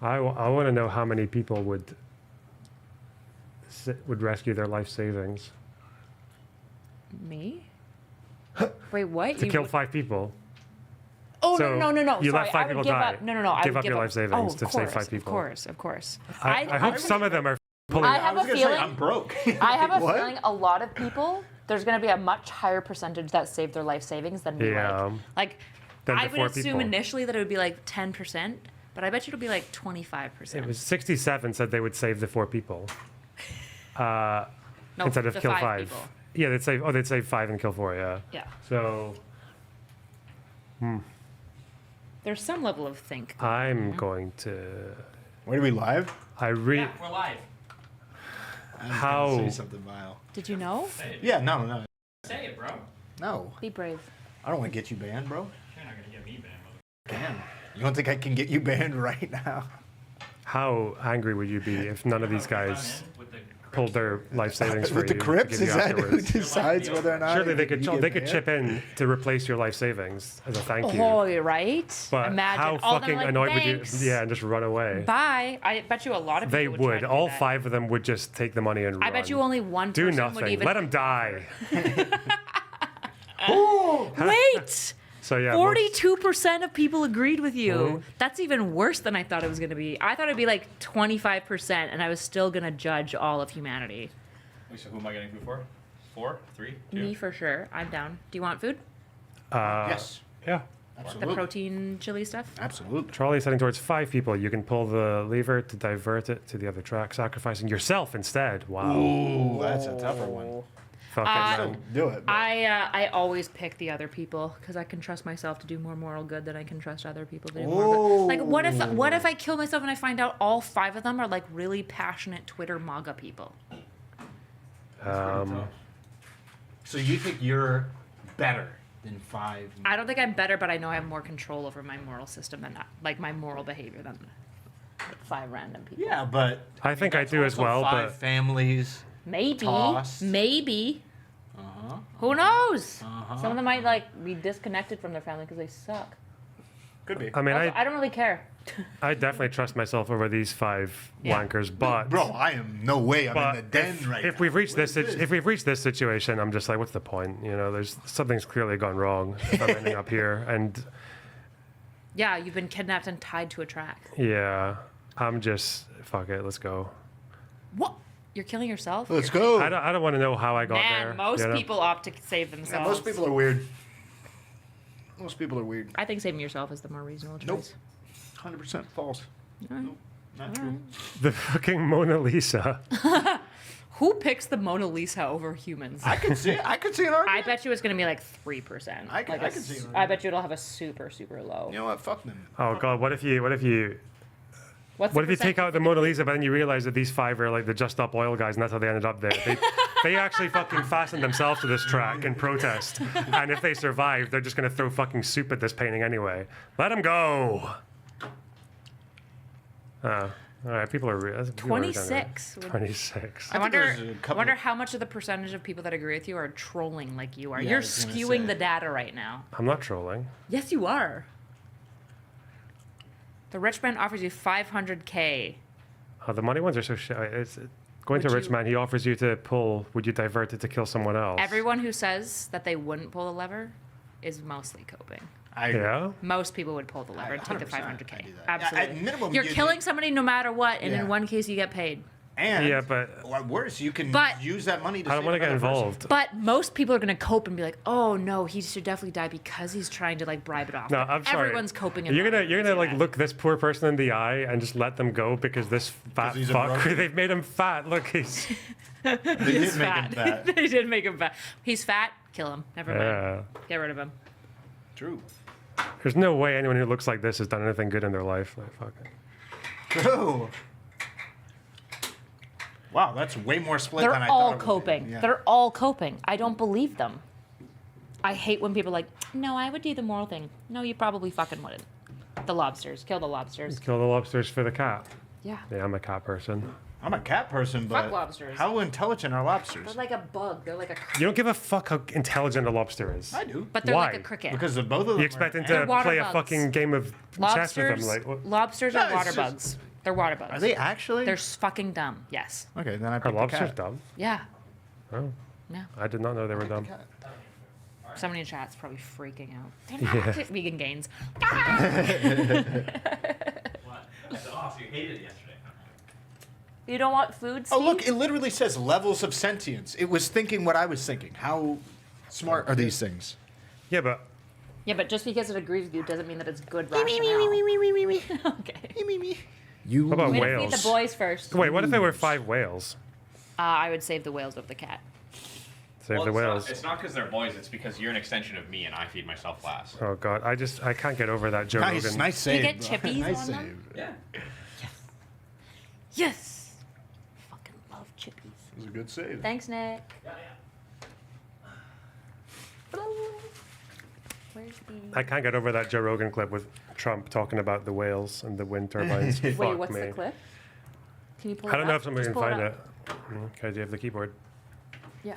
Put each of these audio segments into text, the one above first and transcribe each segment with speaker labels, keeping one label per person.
Speaker 1: I want to know how many people would rescue their life savings.
Speaker 2: Me? Wait, what?
Speaker 1: To kill 5 people.
Speaker 2: Oh,
Speaker 1: So
Speaker 2: no.
Speaker 1: you
Speaker 2: Sorry,
Speaker 1: let 5
Speaker 2: I would
Speaker 1: people
Speaker 2: give
Speaker 1: die.
Speaker 2: up. No. I
Speaker 1: Give
Speaker 2: would
Speaker 1: up your life savings to save 5 people.
Speaker 2: Of course.
Speaker 1: I hope some of them are pulling.
Speaker 2: I have a feeling.
Speaker 3: I'm broke.
Speaker 2: I have a feeling a lot of people. There's going to be a much higher percentage that save their life savings than me. Like
Speaker 1: Than
Speaker 2: I
Speaker 1: the
Speaker 2: would
Speaker 1: 4
Speaker 2: assume
Speaker 1: people.
Speaker 2: initially that it would be like 10%, but I bet you it'll be like 25%.
Speaker 1: It was 67 said they would save the 4 people
Speaker 2: no,
Speaker 1: instead of
Speaker 2: the
Speaker 1: kill
Speaker 2: 5
Speaker 1: 5.
Speaker 2: people.
Speaker 1: Yeah, they'd save 5 and kill 4. Yeah.
Speaker 2: Yeah.
Speaker 1: So
Speaker 2: There's some level of think.
Speaker 1: I'm going to.
Speaker 3: Wait, are we live?
Speaker 1: We're live.
Speaker 3: I was
Speaker 1: How-
Speaker 3: gonna say something vile.
Speaker 2: Did you know?
Speaker 3: Yeah, no.
Speaker 4: Say it, bro.
Speaker 3: No.
Speaker 2: Be brave.
Speaker 3: I don't want to get you banned, bro.
Speaker 4: You're not gonna get me banned,
Speaker 3: Damn. You don't think I can get you banned right now?
Speaker 1: How angry would you be if none of these guys pulled their life savings for
Speaker 3: With the
Speaker 1: you? to
Speaker 3: Crips,
Speaker 1: give you
Speaker 3: is that who
Speaker 1: afterwards?
Speaker 3: decides whether or not?
Speaker 1: Surely they could.
Speaker 3: you get
Speaker 1: They could
Speaker 3: banned?
Speaker 1: chip in to replace your life savings as a thank you.
Speaker 2: Oh, you're right.
Speaker 1: But
Speaker 2: Imagine
Speaker 1: how
Speaker 2: all of them
Speaker 1: fucking
Speaker 2: like,
Speaker 1: annoyed
Speaker 2: "Thanks.
Speaker 1: would you? Yeah, and just run away.
Speaker 2: Bye. I bet you a lot of people
Speaker 1: They
Speaker 2: would. try
Speaker 1: would.
Speaker 2: to do
Speaker 1: All
Speaker 2: that.
Speaker 1: 5 of them would just take the money and run.
Speaker 2: I bet you only one
Speaker 1: do
Speaker 2: person
Speaker 1: nothing.
Speaker 2: would even.
Speaker 1: Let them die.
Speaker 2: Wait.
Speaker 1: So yeah.
Speaker 2: 42% of people agreed with you.
Speaker 1: Mhm.
Speaker 2: That's even worse than I thought it was going to be. I thought it'd be like 25%, and I was still going to judge all of humanity.
Speaker 4: Wait, so who am I getting food for? 4, 3, 2?
Speaker 2: Me for sure. I'm down. Do you want food?
Speaker 3: Yes.
Speaker 1: Yeah.
Speaker 2: The
Speaker 3: Absolutely.
Speaker 2: protein chili stuff?
Speaker 3: Absolutely.
Speaker 1: Trolley is heading towards 5 people. You can pull the lever to divert it to the other track, sacrificing yourself instead. Wow.
Speaker 3: Ooh, that's a tougher one.
Speaker 1: Fuck it,
Speaker 3: Still
Speaker 1: man.
Speaker 3: do it. but-
Speaker 2: I always pick the other people because I can trust myself to do more moral good than I can trust other people to do more good. Like, what if I kill myself and I find out all 5 of them are like really passionate Twitter MAGA people?
Speaker 3: So you think you're better than 5?
Speaker 2: I don't think I'm better, but I know I have more control over my moral system than like my moral behavior than 5 random people.
Speaker 3: Yeah, but
Speaker 1: I think I do as
Speaker 3: also
Speaker 1: well,
Speaker 3: 5
Speaker 1: but
Speaker 3: families.
Speaker 2: Maybe.
Speaker 3: Tossed.
Speaker 2: Maybe.
Speaker 3: Uh-huh.
Speaker 2: Who knows?
Speaker 3: Uh-huh.
Speaker 2: Some of them might like be disconnected from their family because they suck.
Speaker 3: Could be.
Speaker 1: I mean,
Speaker 2: Also, I don't really care.
Speaker 1: I definitely trust myself over these 5
Speaker 2: Yeah.
Speaker 1: wankers, but
Speaker 3: Bro, I am no way. I'm
Speaker 1: but
Speaker 3: in the den right now.
Speaker 1: if we've reached
Speaker 3: What
Speaker 1: this,
Speaker 3: is
Speaker 1: if we've reached this situation, I'm just like, what's the point? You know, there's something's clearly gone wrong if I'm ending up here, and
Speaker 2: Yeah, you've been kidnapped and tied to a track.
Speaker 1: yeah, I'm just fuck it, let's go.
Speaker 2: What? You're killing yourself?
Speaker 3: Let's go.
Speaker 1: I don't want to know how I got
Speaker 2: Man,
Speaker 1: there.
Speaker 2: most
Speaker 1: you know?
Speaker 2: people opt to save
Speaker 3: Yeah,
Speaker 2: themselves.
Speaker 3: most people are weird. Most people are weird.
Speaker 2: I think saving yourself is the more reasonable choice.
Speaker 3: Nope. 100% false.
Speaker 2: Alright.
Speaker 3: Nope. Not true.
Speaker 1: The fucking Mona Lisa.
Speaker 2: Who picks the Mona Lisa over humans?
Speaker 3: I could see it. I could see an
Speaker 2: I
Speaker 3: argument.
Speaker 2: bet you it's going to be like 3%.
Speaker 3: I could-
Speaker 2: Like
Speaker 3: I could see it.
Speaker 2: I bet you it'll have a super, super low.
Speaker 3: You know what? Fuck them.
Speaker 1: Oh god, what if you
Speaker 2: What's
Speaker 1: what
Speaker 2: the
Speaker 1: if you take
Speaker 2: percent-
Speaker 1: out the Mona Lisa, but then you realize that these 5 are like the Just Stop Oil guys, and that's how they ended up there. They actually fucking fastened themselves to this track in protest, and if they survive, they're just gonna throw fucking soup at this painting anyway. Let them go. All right, people are people are
Speaker 2: 26.
Speaker 1: 26.
Speaker 2: I
Speaker 3: think there's a
Speaker 2: wonder,
Speaker 3: couple
Speaker 2: wonder
Speaker 3: of-
Speaker 2: how much of the percentage of people that agree with you are trolling like you are.
Speaker 3: Yeah, I
Speaker 2: You're
Speaker 3: was gonna
Speaker 2: skewing
Speaker 3: say.
Speaker 2: the data right now.
Speaker 1: I'm not trolling.
Speaker 2: Yes, you are. The rich man offers you 500K.
Speaker 1: Oh, the money ones are so shit. It's going to
Speaker 2: Would
Speaker 1: a rich
Speaker 2: you-
Speaker 1: man. He offers you to pull. Would you divert it to kill someone else?
Speaker 2: Everyone who says that they wouldn't pull the lever is mostly coping.
Speaker 3: I agree.
Speaker 1: Yeah.
Speaker 2: Most people would pull the lever and take the
Speaker 3: 100%,
Speaker 2: 500K.
Speaker 3: I do that.
Speaker 2: Absolutely.
Speaker 3: At minimum,
Speaker 2: You're
Speaker 3: you-
Speaker 2: killing somebody no matter what, and
Speaker 3: Yeah.
Speaker 2: in one case you get paid.
Speaker 3: And
Speaker 1: Yeah, but
Speaker 3: worse, you can
Speaker 2: But-
Speaker 3: use that money to
Speaker 1: I don't want to get involved.
Speaker 2: But most people are going to cope and be like, "Oh no, he should definitely die because he's trying to like bribe it off."
Speaker 1: No,
Speaker 2: But
Speaker 1: I'm sorry.
Speaker 2: Everyone's coping. In
Speaker 1: You're
Speaker 2: life
Speaker 1: gonna
Speaker 2: using
Speaker 1: like
Speaker 2: that.
Speaker 1: look this poor person in the eye and just let them go because this fat
Speaker 3: he's a
Speaker 1: fuck.
Speaker 3: broke-
Speaker 1: They've made him fat. Look, he's
Speaker 3: They
Speaker 2: He's
Speaker 3: did make him
Speaker 2: fat.
Speaker 3: fat.
Speaker 2: They did make him fat. He's fat. Kill him. Never mind.
Speaker 1: yeah.
Speaker 2: Get rid of him.
Speaker 3: True.
Speaker 1: There's no way anyone who looks like this has done anything good in their life. Like, fuck it.
Speaker 3: True. Wow, that's way more split
Speaker 2: They're
Speaker 3: than I
Speaker 2: all
Speaker 3: thought. it would be.
Speaker 2: coping.
Speaker 3: Yeah.
Speaker 2: They're all coping. I don't believe them. I hate when people are like, "No, I would do the moral thing." No, you probably fucking wouldn't. The lobsters. Kill the lobsters.
Speaker 1: Kill the lobsters for the cat.
Speaker 2: Yeah.
Speaker 1: Yeah, I'm a cat person.
Speaker 3: I'm a cat person, but
Speaker 2: lobsters.
Speaker 3: how intelligent are lobsters?
Speaker 2: They're like a bug. They're like a.
Speaker 1: You don't give a fuck how intelligent a lobster is.
Speaker 3: I do.
Speaker 2: But they're like
Speaker 1: Why?
Speaker 2: a cricket.
Speaker 3: Because of both of them.
Speaker 1: You expect him
Speaker 2: They're
Speaker 1: to
Speaker 2: water
Speaker 1: play a
Speaker 2: bugs.
Speaker 1: fucking game of chess with
Speaker 2: Lobsters.
Speaker 1: them? Like, what?
Speaker 2: Lobsters
Speaker 3: No,
Speaker 2: are
Speaker 3: it's
Speaker 2: water
Speaker 3: just-
Speaker 2: bugs. They're water bugs.
Speaker 3: Are they actually?
Speaker 2: They're fucking dumb. Yes.
Speaker 3: Okay, then I
Speaker 1: Are
Speaker 3: picked the
Speaker 1: lobsters
Speaker 3: cat.
Speaker 1: dumb?
Speaker 2: Yeah.
Speaker 1: Oh,
Speaker 2: Yeah.
Speaker 1: I did not know they were dumb.
Speaker 2: Somebody in chat's probably freaking out.
Speaker 1: Yeah.
Speaker 2: Vegan gains.
Speaker 4: What? I said, oh, so you hated it yesterday.
Speaker 2: You don't want food,
Speaker 3: Oh,
Speaker 2: Steve?
Speaker 3: look, it literally says levels of sentience. It was thinking what I was thinking. How smart are these things?
Speaker 1: Yeah, but
Speaker 2: Yeah, but just because it agrees with you doesn't mean that it's good rationale. Okay.
Speaker 3: You
Speaker 1: what about
Speaker 2: Way to feed
Speaker 1: whales?
Speaker 2: the boys first.
Speaker 1: Wait, what if there were 5 whales?
Speaker 2: I would save the whales over the cat.
Speaker 1: Save the whales.
Speaker 4: It's not because they're boys. It's because you're an extension of me, and I feed myself last.
Speaker 1: Oh god, I can't get over that Joe
Speaker 3: nice,
Speaker 1: Rogan.
Speaker 3: nice save.
Speaker 2: get
Speaker 3: bro.
Speaker 2: chippies
Speaker 3: nice
Speaker 2: on
Speaker 3: save.
Speaker 2: them?
Speaker 4: Yeah.
Speaker 2: Yes. Fucking love chippies.
Speaker 3: It was a good save.
Speaker 2: Thanks, Nick.
Speaker 4: Yeah.
Speaker 2: Where's the...
Speaker 1: I can't get over that Joe Rogan clip with Trump talking about the whales and the wind turbines.
Speaker 2: Wait,
Speaker 1: Fuck
Speaker 2: what's
Speaker 1: me.
Speaker 2: the clip? Can you pull it
Speaker 1: I don't know
Speaker 2: up?
Speaker 1: if somebody
Speaker 2: Just
Speaker 1: can
Speaker 2: pull
Speaker 1: find
Speaker 2: up.
Speaker 1: it. Okay, do you have the keyboard?
Speaker 2: Yeah.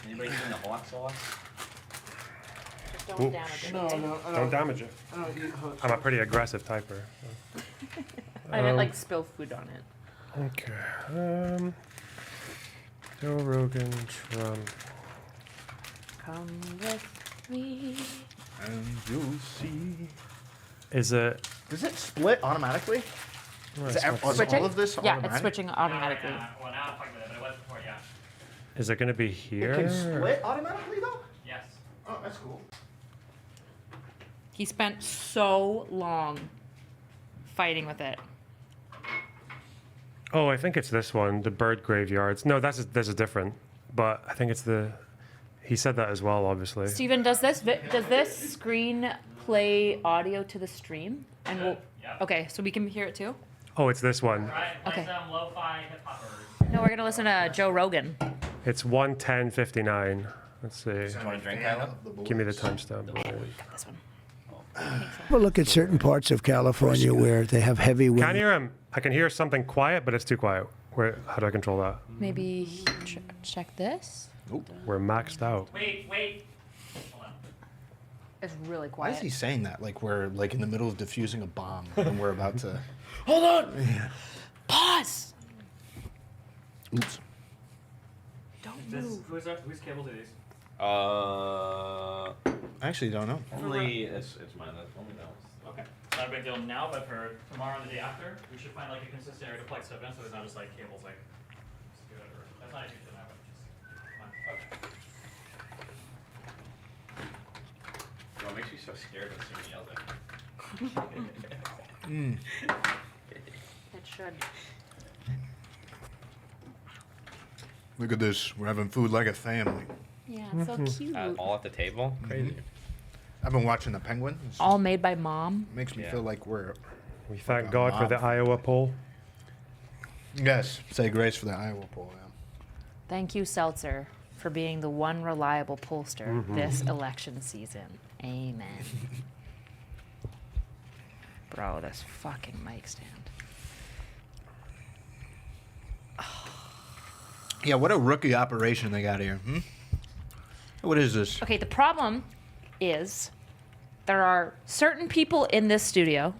Speaker 4: Anybody using the hot sauce?
Speaker 2: Just don't
Speaker 1: Ooh.
Speaker 2: damage it.
Speaker 3: No,
Speaker 2: okay?
Speaker 3: no, I
Speaker 1: Don't damage it.
Speaker 3: I don't eat hot
Speaker 1: I'm a pretty aggressive typer.
Speaker 2: I didn't like spill food on it.
Speaker 1: Okay. Joe Rogan, Trump.
Speaker 2: Come with me.
Speaker 3: And you'll see.
Speaker 1: Is it?
Speaker 3: Does it split automatically?
Speaker 1: Well,
Speaker 3: Is,
Speaker 1: it's
Speaker 3: it,
Speaker 1: not-
Speaker 3: is
Speaker 2: Switching?
Speaker 3: all of this
Speaker 2: Yeah,
Speaker 3: automatic?
Speaker 2: it's switching automatically.
Speaker 4: Well, now I'm fucking with it, but it was before, yeah.
Speaker 1: Is it going to be here?
Speaker 3: It can split automatically though?
Speaker 4: Yes.
Speaker 3: Oh, that's cool.
Speaker 2: He spent so long fighting with it.
Speaker 1: Oh, I think it's this one, the bird graveyards. No, that's different. But I think it's the. He said that as well, obviously.
Speaker 2: Steven, does this screen play audio to the stream? And we'll.
Speaker 4: Yeah.
Speaker 2: Okay, so we can hear it too.
Speaker 1: Oh, it's this one.
Speaker 4: Right,
Speaker 2: Okay.
Speaker 4: play some lo-fi hip-hoppers.
Speaker 2: No, we're gonna listen to Joe Rogan.
Speaker 1: It's 1:10:59. Let's see.
Speaker 4: You want to drink, Kyla?
Speaker 1: Give me the timestamp.
Speaker 2: Got this one.
Speaker 5: Well, look at certain parts of California where they have heavy
Speaker 1: Can't
Speaker 5: wind.
Speaker 1: hear him. I can hear something quiet, but it's too quiet. How do I control that?
Speaker 2: Maybe check this.
Speaker 1: We're maxed out.
Speaker 4: Wait. Hold on.
Speaker 2: It's really
Speaker 3: Why is
Speaker 2: quiet.
Speaker 3: he saying that? Like we're like in the middle of defusing a bomb and we're about to.
Speaker 2: Hold on. Pause.
Speaker 3: Oops.
Speaker 2: Don't
Speaker 4: This,
Speaker 2: move.
Speaker 4: whose cable do these?
Speaker 3: I actually don't know.
Speaker 4: Only it's mine. That's only that one. Okay. Not a big deal now, but for tomorrow and the day after, we should find like a consistent area to plug stuff in, so there's not just like cables like. Just do whatever. That's not a huge deal now, but just come on. Okay. Bro, it makes me so scared when somebody yells at me.
Speaker 2: It should.
Speaker 3: Look at this. We're having food like a family.
Speaker 2: Yeah, it's so cute.
Speaker 4: All at the table? Crazy.
Speaker 3: I've been watching the Penguin. It
Speaker 2: All made by mom.
Speaker 3: makes me
Speaker 4: Yeah.
Speaker 3: feel like we're.
Speaker 1: We thank God for the Iowa poll.
Speaker 3: Yes, say grace for the Iowa poll. Yeah.
Speaker 2: Thank you, Seltzer, for being the one reliable pollster this election season. Amen. Bro, this fucking mic stand.
Speaker 3: Yeah, what a rookie operation they got here. Hmm? What is this?
Speaker 2: Okay, the problem is there are certain people in this studio,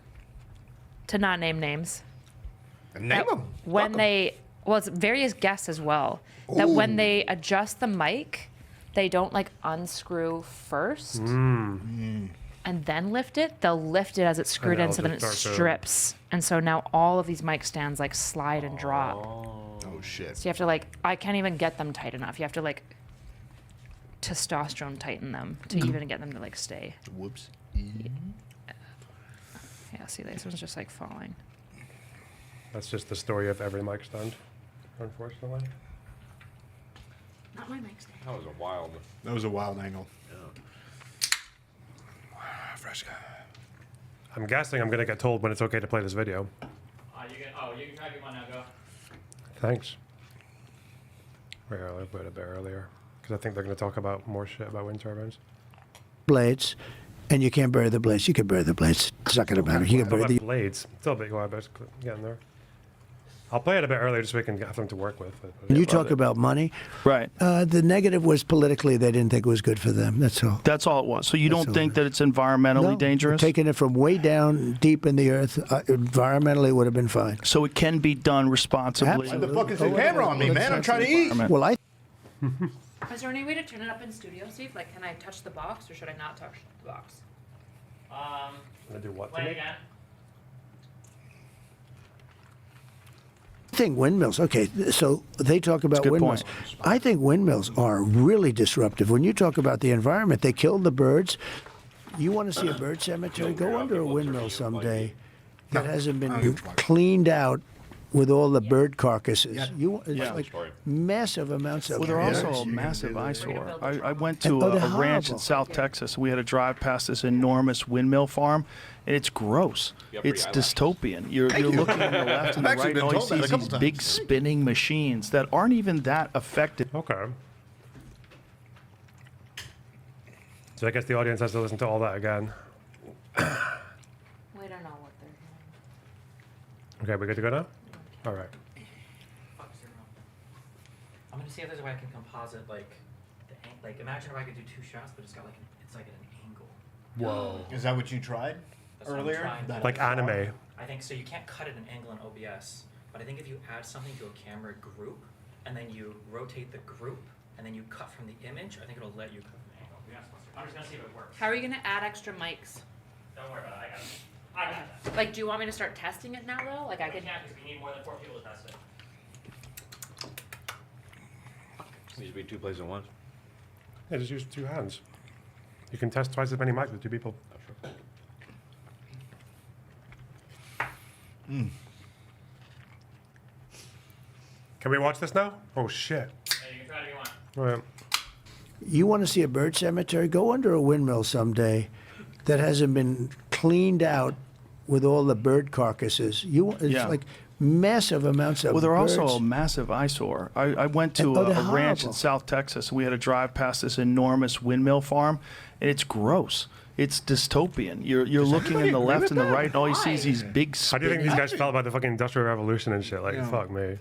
Speaker 2: to not name names,
Speaker 3: Name
Speaker 2: that
Speaker 3: them.
Speaker 2: when well, it's various guests as well, that when they adjust the mic, they don't like unscrew first and then lift it. They'll lift it as it's screwed in,
Speaker 1: it'll
Speaker 2: so then it
Speaker 1: just start to-
Speaker 2: strips. And so now all of these mic stands like slide and drop.
Speaker 3: Oh shit.
Speaker 2: So you have to like, I can't even get them tight enough. You have to like testosterone tighten them to even get them to like stay.
Speaker 3: Whoops.
Speaker 2: Yeah, see, this one's just like falling.
Speaker 1: That's just the story of every mic stand, unfortunately.
Speaker 2: Not my mic stand.
Speaker 4: That was a wild.
Speaker 3: That was a wild angle. Fresh guy.
Speaker 1: I'm guessing I'm going to get told when it's okay to play this video.
Speaker 4: You can grab your one now, go.
Speaker 1: Thanks. Where I put it there earlier. Because I think they're going to talk about more shit about wind turbines.
Speaker 5: Blades, and you can't bury the blades. You can bury the blades. It's not going to matter. You can
Speaker 1: How
Speaker 5: bury
Speaker 1: about
Speaker 5: the.
Speaker 1: blades? Still a bit quiet, but it's getting there. I'll play it a bit earlier just so we can have them to work with.
Speaker 5: When you talk about money,
Speaker 6: Right.
Speaker 5: the negative was politically they didn't think it was good for them. That's all.
Speaker 6: That's all it was. So you don't
Speaker 5: all
Speaker 6: think
Speaker 5: it
Speaker 6: that it's environmentally
Speaker 5: No,
Speaker 6: dangerous?
Speaker 5: Taking it from way down deep in the earth, environmentally would have been fine.
Speaker 6: So it can be done responsibly.
Speaker 3: Why the fuck is the camera on me, man? I'm trying to eat.
Speaker 5: Well, I
Speaker 2: Is there any way to turn it up in studio, Steve? Like, can I touch the box or should I not touch the box?
Speaker 1: Gonna do what?
Speaker 4: Play it again.
Speaker 5: think windmills. Okay, so they talk about
Speaker 6: good
Speaker 5: windmills.
Speaker 6: point.
Speaker 5: I think windmills are really disruptive. When you talk about the environment, they kill the birds. You want to see a bird cemetery? Go under a windmill someday that hasn't been cleaned out with all the bird carcasses. It's like massive amounts of
Speaker 6: Well, they're
Speaker 5: birds.
Speaker 6: also a massive eyesore. I went to
Speaker 5: Oh, they're
Speaker 6: a ranch in
Speaker 5: horrible.
Speaker 6: South Texas. We had to drive past this enormous windmill farm, and it's gross. It's dystopian. You're looking on the left and the
Speaker 3: I've actually
Speaker 6: right,
Speaker 3: been
Speaker 6: and all you
Speaker 3: told
Speaker 6: see
Speaker 3: that a
Speaker 6: is
Speaker 3: couple
Speaker 6: these big
Speaker 3: times.
Speaker 6: spinning machines that aren't even that effective.
Speaker 1: Okay. So I guess the audience has to listen to all that again.
Speaker 2: We don't know what they're doing.
Speaker 1: Okay, we good to go now? All right.
Speaker 4: Fuck, zero. I'm gonna see if there's a way I can composite like like imagine if I could do two shots, but it's got like it's like at an angle.
Speaker 1: Whoa.
Speaker 3: Is that what you tried
Speaker 4: That's what I'm
Speaker 3: earlier?
Speaker 4: trying to
Speaker 3: That-
Speaker 4: do.
Speaker 1: Like anime.
Speaker 4: I think so. You can't cut at an angle in OBS, but I think if you add something to a camera group and then you rotate the group and then you cut from the image, I think it'll let you cut from the angle. Yeah, I'm just gonna see if it works.
Speaker 2: How are you gonna add extra mics?
Speaker 4: Don't worry about it. I got it. I got that.
Speaker 2: Like, do you want me to start testing it now, though? Like, I
Speaker 4: We
Speaker 2: could.
Speaker 4: can't because we need more than 4 people to test it.
Speaker 7: Needs to be two plays at once.
Speaker 1: Yeah, just use 2 hands. You can test twice as many mics with 2 people. Can we watch this now? Oh shit.
Speaker 4: Hey, you can try it if you want.
Speaker 1: All right.
Speaker 5: You want to see a bird cemetery? Go under a windmill someday that hasn't been cleaned out with all the bird carcasses. It's
Speaker 6: Yeah.
Speaker 5: like massive amounts of
Speaker 6: Well, they're
Speaker 5: birds.
Speaker 6: also a massive eyesore. I went to
Speaker 5: Oh,
Speaker 6: a
Speaker 5: they're
Speaker 6: ranch in
Speaker 5: horrible.
Speaker 6: South Texas. We had to drive past this enormous windmill farm, and it's gross. It's dystopian. You're looking in the left and the right, and all you see is these big
Speaker 1: How do you think these
Speaker 6: spinning.
Speaker 1: guys felt about the fucking Industrial Revolution and shit? Like, fuck me.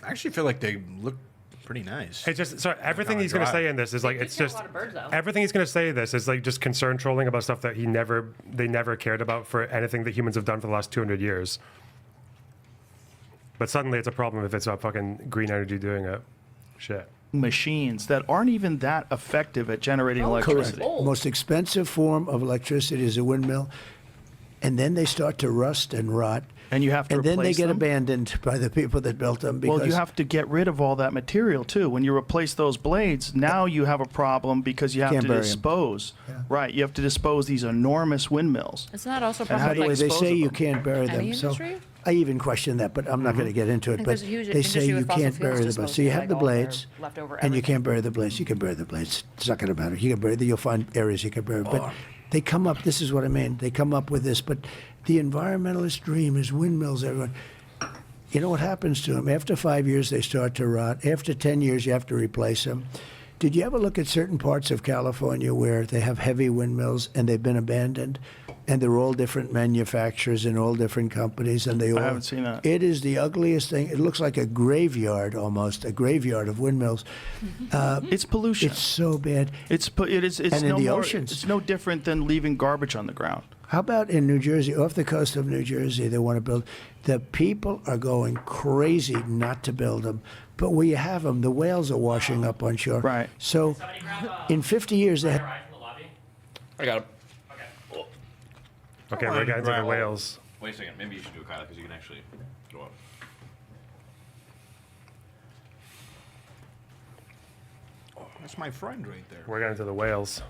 Speaker 3: I actually feel like they look pretty nice.
Speaker 1: It's just, sorry, everything
Speaker 3: kinda
Speaker 1: he's going to
Speaker 3: dry.
Speaker 1: say in this is like,
Speaker 2: They
Speaker 1: it's
Speaker 2: kill a
Speaker 1: just,
Speaker 2: lot of birds, though.
Speaker 1: everything he's going to say this is like just concern trolling about stuff that they never cared about for anything that humans have done for the last 200 years. But suddenly it's a problem if it's a fucking green energy doing it. Shit.
Speaker 6: Machines that aren't even that effective at generating
Speaker 5: Correct.
Speaker 6: electricity.
Speaker 5: Most expensive form of electricity is a windmill, and then they start to rust and rot,
Speaker 6: And you have to
Speaker 5: and then they
Speaker 6: replace
Speaker 5: get
Speaker 6: them.
Speaker 5: abandoned by the people that built them. Because
Speaker 6: Well, you have to get rid of all that material too. When you replace those blades, now you have a problem because you have
Speaker 5: Can't
Speaker 6: to
Speaker 5: bury 'em.
Speaker 6: dispose. Right, you have to dispose these enormous windmills.
Speaker 2: Isn't that also a
Speaker 6: And
Speaker 2: problem
Speaker 6: how
Speaker 2: with,
Speaker 6: do
Speaker 2: like,
Speaker 6: you
Speaker 5: they
Speaker 6: dispose
Speaker 5: say
Speaker 6: of
Speaker 5: you
Speaker 6: them?
Speaker 5: can't bury them.
Speaker 2: Any
Speaker 5: So
Speaker 2: industry?
Speaker 5: I even question that, but I'm not going to get into it.
Speaker 2: think
Speaker 5: But
Speaker 2: there's a huge
Speaker 5: they say
Speaker 2: industry
Speaker 5: you
Speaker 2: with fossil
Speaker 5: can't
Speaker 2: fuels
Speaker 5: bury the blades.
Speaker 2: disposal,
Speaker 5: So you have
Speaker 2: like
Speaker 5: the
Speaker 2: all their
Speaker 5: blades,
Speaker 2: leftover
Speaker 5: and you
Speaker 2: everything.
Speaker 5: can't bury the blades. You can bury the blades. It's not going to matter. You can bury them. You'll find areas you can bury. But they come up. This is what I mean. They come up with this. But the environmentalist dream is windmills. Everyone. You know what happens to them? After 5 years, they start to rot. After 10 years, you have to replace them. Did you ever look at certain parts of California where they have heavy windmills and they've been abandoned, and they're all different manufacturers and all different companies, and they all?
Speaker 6: haven't seen that.
Speaker 5: It is the ugliest thing. It looks like a graveyard almost, a graveyard of windmills.
Speaker 6: It's pollution.
Speaker 5: It's so bad.
Speaker 6: It's
Speaker 5: And in
Speaker 6: no
Speaker 5: the
Speaker 6: more,
Speaker 5: oceans.
Speaker 6: It's no different than leaving garbage on the ground.
Speaker 5: How about in New Jersey, off the coast of New Jersey, they want to build. The people are going crazy not to build them. But where you have them, the whales are washing up on shore.
Speaker 6: Right.
Speaker 5: So
Speaker 4: Somebody grab
Speaker 5: in 50 years, they
Speaker 4: ride from the lobby.
Speaker 7: I got him.
Speaker 4: Okay.
Speaker 1: Okay, we're getting to the whales.
Speaker 7: Wait a second. Maybe you should do a Kyla because you can actually go up.
Speaker 3: That's my friend right there.
Speaker 1: We're getting to the whales.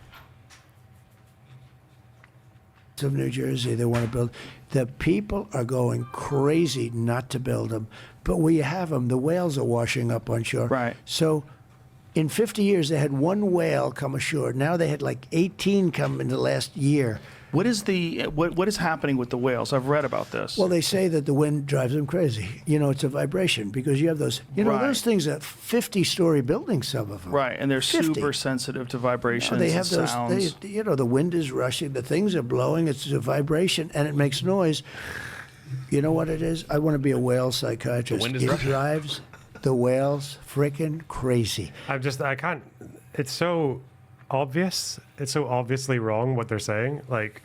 Speaker 5: of New Jersey, they want to build. The people are going crazy not to build them. But where you have them, the whales are washing up on shore.
Speaker 6: Right.
Speaker 5: So in 50 years, they had one whale come ashore. Now they had like 18 come in the last year.
Speaker 6: What is what is happening with the whales? I've read about this.
Speaker 5: Well, they say that the wind drives them crazy. You know, it's a vibration because you have those,
Speaker 6: Right.
Speaker 5: those things are 50-story buildings, some of them.
Speaker 6: right, and they're
Speaker 5: 50.
Speaker 6: super sensitive to vibrations
Speaker 5: They have
Speaker 6: and
Speaker 5: those,
Speaker 6: sounds.
Speaker 5: the wind is rushing, the things are blowing, it's a vibration, and it makes noise. You know what it is? I want to be a whale psychiatrist.
Speaker 7: wind is
Speaker 5: It
Speaker 7: Russia.
Speaker 5: drives the whales freaking crazy.
Speaker 1: I can't. It's so obvious. It's so obviously wrong what they're saying. Like,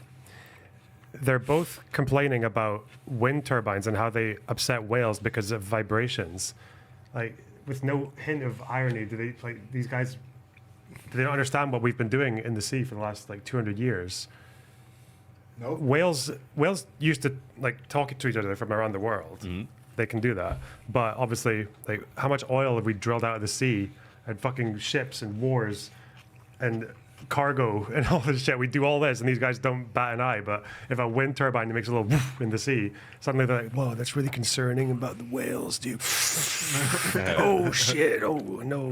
Speaker 1: they're both complaining about wind turbines and how they upset whales because of vibrations. Like, with no hint of irony, do they, like, these guys, they don't understand what we've been doing in the sea for the last, like, 200 years.
Speaker 3: Nope.
Speaker 1: Whales used to, like, talk to each other from around the world. They can do that. But obviously, like, how much oil have we drilled out of the sea, and fucking ships and wars and cargo and all this shit? We do all this, and these guys don't bat an eye. But if a wind turbine makes a little woof in the sea, suddenly they're like, whoa, that's really concerning about the whales, dude. Oh, shit. Oh, no.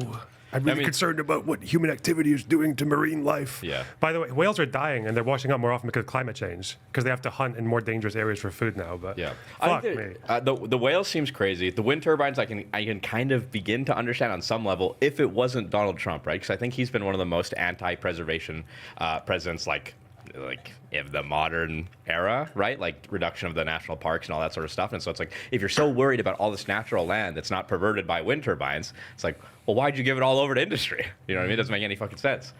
Speaker 1: I'm really concerned about what human activity is doing to marine life.
Speaker 7: Yeah.
Speaker 1: By the way, whales are dying, and they're washing up more often because of climate change, because they have to hunt in more dangerous areas for food now. But
Speaker 7: Yeah,
Speaker 1: fuck
Speaker 7: I
Speaker 1: me.
Speaker 7: think the whale seems crazy. The wind turbines, I can kind of begin to understand on some level if it wasn't Donald Trump, right? Because I think he's been one of the most anti-preservation presidents, like in the modern era, right? Like reduction of the national parks and all that sort of stuff. And so it's like, if you're so worried about all this natural land that's not perverted by wind turbines, it's like, well, why'd you give it all over to industry? You know what I mean? It doesn't make any fucking sense.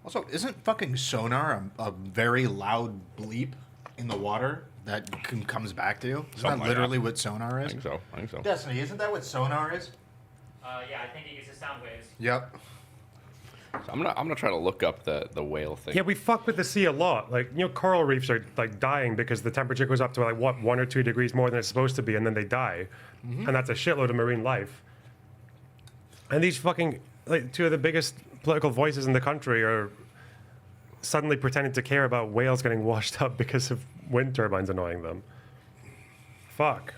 Speaker 3: Also, isn't fucking sonar a very loud bleep in the water that comes back to you? Isn't
Speaker 7: Something
Speaker 3: that
Speaker 7: like
Speaker 3: literally
Speaker 7: that.
Speaker 3: what sonar
Speaker 7: I
Speaker 3: is?
Speaker 7: think so.
Speaker 3: Destiny, isn't that what sonar is?
Speaker 4: Yeah, I think it uses sound waves.
Speaker 3: Yep.
Speaker 7: So I'm gonna try to look up the whale thing.
Speaker 1: Yeah, we fuck with the sea a lot. Like, you know, coral reefs are like dying because the temperature goes up to like what, 1 or 2 degrees more than it's supposed to be, and then they die, and that's a shitload of marine life. And these fucking, like, two of the biggest political voices in the country are suddenly pretending to care about whales getting washed up because of wind turbines annoying them. Fuck.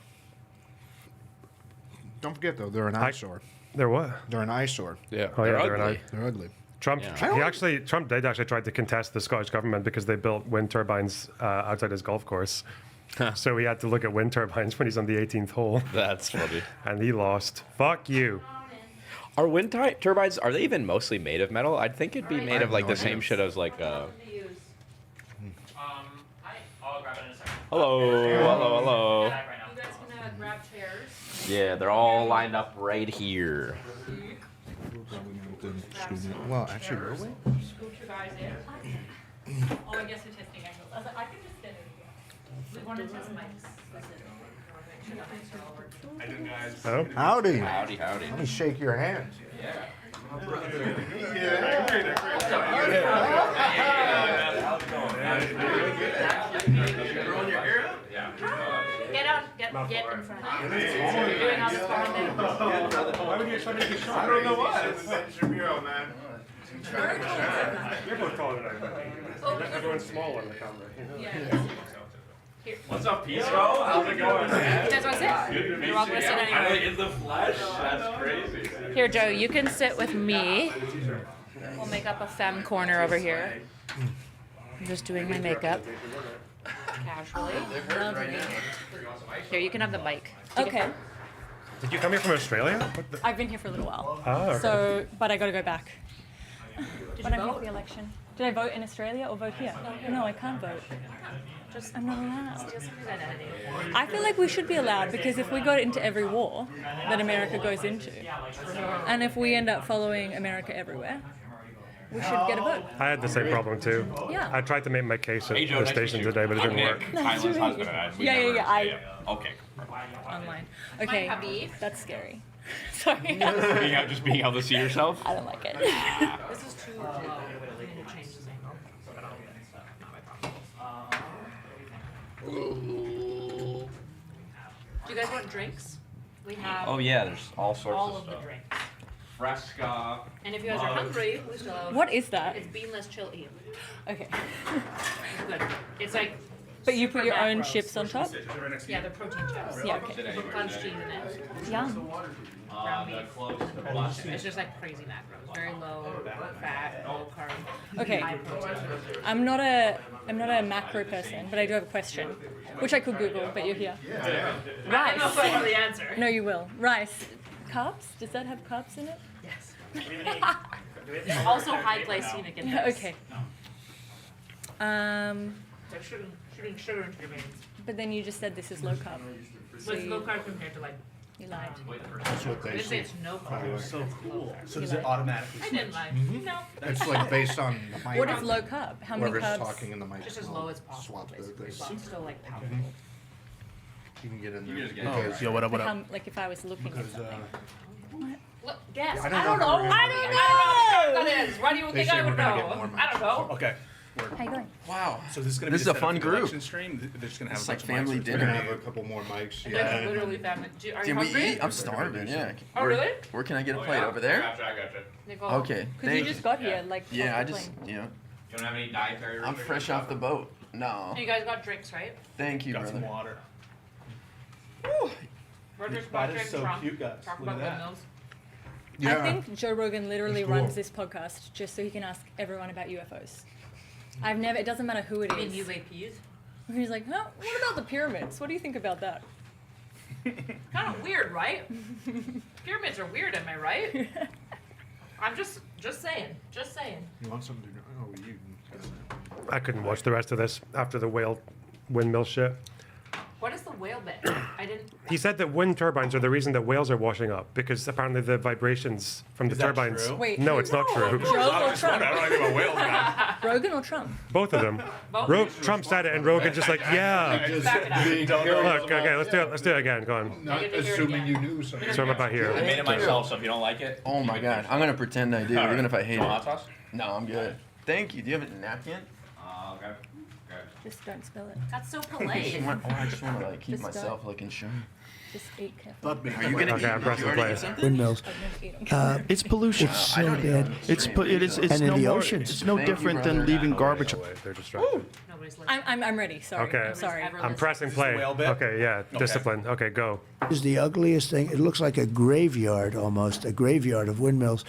Speaker 3: Don't forget though, they're an eyesore.
Speaker 1: They're what?
Speaker 3: They're an eyesore.
Speaker 7: Yeah,
Speaker 1: Oh, yeah,
Speaker 7: they're
Speaker 1: they're an
Speaker 7: ugly.
Speaker 3: They're ugly.
Speaker 1: Trump,
Speaker 7: Yeah.
Speaker 1: Trump did actually try to contest the Scottish government because they built wind turbines outside his golf course. So he had to look at wind turbines when he's on the 18th hole,
Speaker 7: That's funny.
Speaker 1: and he lost. Fuck you.
Speaker 7: Are wind turbines, are they even mostly made of metal? I'd think it'd be made of like
Speaker 3: no
Speaker 7: the same
Speaker 3: idea.
Speaker 7: shit as like
Speaker 4: Hi. I'll grab it in a second.
Speaker 7: hello.
Speaker 4: Back right now.
Speaker 2: You guys gonna grab chairs?
Speaker 7: Yeah, they're all lined up right here.
Speaker 3: Well, actually, will we?
Speaker 2: Scoot you guys in. Oh, I guess you're testing angles. I was like, I can just stand over here. We want to test mics.
Speaker 1: Oh,
Speaker 3: Howdy.
Speaker 7: Howdy.
Speaker 3: Let me shake your hand.
Speaker 2: Get out, get in front. We're doing all this bonding.
Speaker 1: why would you try to make a shot?
Speaker 8: I don't know why. It's Ben Shapiro, man.
Speaker 1: You're both taller than I am. Everyone's small on the camera.
Speaker 8: What's up, Pico? How's it going, man?
Speaker 2: You guys want to sit? You're welcome to sit anywhere.
Speaker 8: In the flesh? That's crazy.
Speaker 2: Here, Joe, you can sit with me. We'll make up a femme corner over here. I'm just doing my makeup. Casually. Here, you can have the mic.
Speaker 9: Okay,
Speaker 1: Did you come here from Australia? What the?
Speaker 9: I've been here for a little while.
Speaker 1: Oh, okay.
Speaker 9: So, but I got to go back.
Speaker 2: Did
Speaker 9: When
Speaker 2: you
Speaker 9: I'm here
Speaker 2: vote?
Speaker 9: for the election. Did I vote in Australia or vote here? No, I can't vote. I'm not allowed. I feel like we should be allowed because if we got into every war that America goes into, and if we end up following America everywhere, we should get a vote.
Speaker 1: I had the same problem too.
Speaker 9: Yeah.
Speaker 1: I tried to make my case at
Speaker 7: Hey, Joe,
Speaker 1: the
Speaker 7: nice to
Speaker 1: station
Speaker 7: meet you.
Speaker 1: today, but it didn't work.
Speaker 9: Nice to
Speaker 7: Kylan's
Speaker 9: meet
Speaker 7: husband
Speaker 9: you.
Speaker 7: and I. We
Speaker 9: Yeah,
Speaker 7: never-
Speaker 9: yeah, yeah.
Speaker 7: Okay.
Speaker 9: Online. Okay,
Speaker 2: Habib.
Speaker 9: that's scary. Sorry.
Speaker 7: Just being able to see yourself.
Speaker 9: I don't like it.
Speaker 2: This is too low. We need to change this angle. Do you guys want drinks? We have
Speaker 7: Oh yeah, there's all sorts
Speaker 2: all
Speaker 7: of
Speaker 2: of the
Speaker 7: stuff.
Speaker 2: drinks.
Speaker 7: Fresca.
Speaker 2: And if you guys are hungry, we still have.
Speaker 9: What is that?
Speaker 2: It's beanless chili.
Speaker 9: Okay.
Speaker 2: It's good. It's like.
Speaker 9: But you put
Speaker 2: super
Speaker 9: your own
Speaker 2: macros.
Speaker 9: chips on top?
Speaker 2: Yeah, they're protein chips.
Speaker 9: Yeah, okay.
Speaker 2: They put cottage cheese in it.
Speaker 9: Yum.
Speaker 2: Ground beef. It's just like crazy macros. Very low fat, low carb.
Speaker 9: Okay.
Speaker 2: High protein.
Speaker 9: I'm not a macro person, but I do have a question, which I could Google, but you're here.
Speaker 2: I know
Speaker 9: Rice.
Speaker 2: the answer.
Speaker 9: No, you will. Rice. Carbs? Does that have carbs in it?
Speaker 2: Yes. Also high glycemic index.
Speaker 9: Okay.
Speaker 2: It's like sugar into your veins.
Speaker 9: But then you just said this is low carb. So
Speaker 2: What's low carb compared to like?
Speaker 9: you lied.
Speaker 3: That's what
Speaker 2: I
Speaker 3: they
Speaker 2: didn't say
Speaker 3: say.
Speaker 2: it's no carb.
Speaker 10: So cool. So
Speaker 9: You
Speaker 10: does it
Speaker 9: like-
Speaker 10: automatically
Speaker 2: I
Speaker 10: switch?
Speaker 2: didn't lie. No.
Speaker 3: It's like based on the mic.
Speaker 9: What is low carb? How many
Speaker 3: Whoever's
Speaker 9: carbs?
Speaker 3: talking in the mic.
Speaker 2: Just as low as possible,
Speaker 3: Swap the
Speaker 2: basically.
Speaker 3: thing.
Speaker 2: But I'm still like powerful.
Speaker 3: You can get in
Speaker 8: You
Speaker 3: there.
Speaker 8: just get
Speaker 3: because-
Speaker 6: Yo, what up? What
Speaker 9: Like,
Speaker 6: up?
Speaker 9: like if I was looking at
Speaker 10: Because
Speaker 9: something.
Speaker 2: Look, guess.
Speaker 3: I
Speaker 2: I
Speaker 3: don't
Speaker 2: don't
Speaker 3: know
Speaker 2: know.
Speaker 3: how we're
Speaker 2: I
Speaker 3: gonna
Speaker 2: don't
Speaker 3: do
Speaker 2: know what that is. Why do you
Speaker 3: They
Speaker 2: think
Speaker 3: say
Speaker 2: I
Speaker 3: we're
Speaker 2: would
Speaker 3: gonna get
Speaker 2: know?
Speaker 3: more
Speaker 2: I don't know.
Speaker 10: okay.
Speaker 9: How you going?
Speaker 11: Wow.
Speaker 10: So this is gonna
Speaker 11: This
Speaker 10: be
Speaker 11: is a fun
Speaker 10: setup for the
Speaker 11: group.
Speaker 10: election stream. They're just gonna have
Speaker 11: It's
Speaker 10: a
Speaker 11: like
Speaker 10: bunch of
Speaker 11: family
Speaker 10: mics.
Speaker 3: We're
Speaker 11: dinner.
Speaker 3: gonna have a couple more mics.
Speaker 2: Like
Speaker 3: Yeah.
Speaker 2: literally family. Are you
Speaker 11: Can we
Speaker 2: hungry?
Speaker 11: eat? I'm starving. Yeah.
Speaker 2: Oh,
Speaker 11: Where-
Speaker 2: really?
Speaker 11: Where can I get a
Speaker 8: Oh,
Speaker 11: plate?
Speaker 8: yeah.
Speaker 11: Over there?
Speaker 8: I gotcha.
Speaker 2: Nicole.
Speaker 11: Okay.
Speaker 9: Because you
Speaker 11: Thank
Speaker 9: just
Speaker 11: you.
Speaker 9: got here, like.
Speaker 11: Yeah,
Speaker 9: off
Speaker 11: I
Speaker 9: the
Speaker 11: just,
Speaker 9: plane.
Speaker 11: you know,
Speaker 8: You don't have any dietary
Speaker 11: I'm
Speaker 8: restrictions?
Speaker 11: fresh off the boat. No.
Speaker 2: You guys got drinks, right?
Speaker 11: Thank you,
Speaker 10: Got some
Speaker 11: brother.
Speaker 10: water.
Speaker 2: Roger's
Speaker 10: That
Speaker 2: about
Speaker 10: is
Speaker 2: to
Speaker 10: so
Speaker 2: Trump.
Speaker 10: cute, guys.
Speaker 2: Talk
Speaker 10: Look
Speaker 2: about
Speaker 10: at that.
Speaker 2: windmills.
Speaker 3: Yeah.
Speaker 9: I think Joe Rogan literally
Speaker 3: It's cool.
Speaker 9: runs this podcast just so he can ask everyone about UFOs. I've never. It doesn't matter who it
Speaker 2: I mean,
Speaker 9: is.
Speaker 2: UAPs.
Speaker 9: He's like, huh? What about the pyramids? What do you think about that?
Speaker 2: Kind of weird, right? Pyramids are weird, am I right? I'm just saying. Just saying.
Speaker 3: You want something to know? Oh, you.
Speaker 1: I couldn't watch the rest of this after the windmill shit.
Speaker 2: What is the whale bit? I didn't.
Speaker 1: He said that wind turbines are the reason that whales are washing up because apparently the vibrations from the
Speaker 10: Is that
Speaker 1: turbines.
Speaker 10: true?
Speaker 9: Wait,
Speaker 1: No,
Speaker 9: who?
Speaker 1: it's not true.
Speaker 9: Joe or
Speaker 10: I
Speaker 9: Trump?
Speaker 10: don't know anything about whales, guys.
Speaker 9: Rogan or Trump?
Speaker 1: Both of them. Trump said it, and Rogan just like, yeah.
Speaker 3: Just
Speaker 2: Back it up.
Speaker 3: being
Speaker 1: Look,
Speaker 3: careful
Speaker 1: okay, let's do it. Let's do it again. Go on.
Speaker 3: Not
Speaker 2: You're gonna hear it
Speaker 3: assuming
Speaker 2: again.
Speaker 3: you knew something.
Speaker 1: So I'm about
Speaker 8: I
Speaker 1: here.
Speaker 8: made it myself, so if you don't like it.
Speaker 11: Oh my god. I'm gonna pretend I do,
Speaker 8: All right.
Speaker 11: even if I hate
Speaker 8: Want
Speaker 11: it.
Speaker 8: hot sauce?
Speaker 11: No, I'm good. Thank you. Do you have a napkin?
Speaker 8: Okay.
Speaker 9: Just don't spill it.
Speaker 2: That's so
Speaker 11: I just
Speaker 2: polite.
Speaker 11: I just want to like keep
Speaker 9: Just
Speaker 11: myself looking shy.
Speaker 9: Just eat carefully.
Speaker 3: But
Speaker 11: Are you gonna
Speaker 1: Okay, I'm
Speaker 11: eat?
Speaker 1: pressing
Speaker 11: You already
Speaker 1: play.
Speaker 11: eat something?
Speaker 5: Windmills.
Speaker 9: I've never eaten.
Speaker 6: It's pollution.
Speaker 5: It's so bad.
Speaker 6: It's
Speaker 5: And in
Speaker 6: no
Speaker 5: the
Speaker 6: more,
Speaker 5: oceans.
Speaker 6: It's no
Speaker 11: Thank you,
Speaker 6: different
Speaker 11: brother.
Speaker 6: than leaving
Speaker 1: No
Speaker 6: garbage.
Speaker 1: way, they're distracted.
Speaker 2: Nobody's listening.
Speaker 9: I'm ready. Sorry.
Speaker 1: Okay.
Speaker 9: I'm sorry.
Speaker 1: I'm pressing
Speaker 10: Is this the
Speaker 1: play.
Speaker 10: whale bit?
Speaker 1: Okay, yeah, discipline. Okay, go.
Speaker 5: Is the ugliest thing. It looks like a graveyard almost, a graveyard of windmills.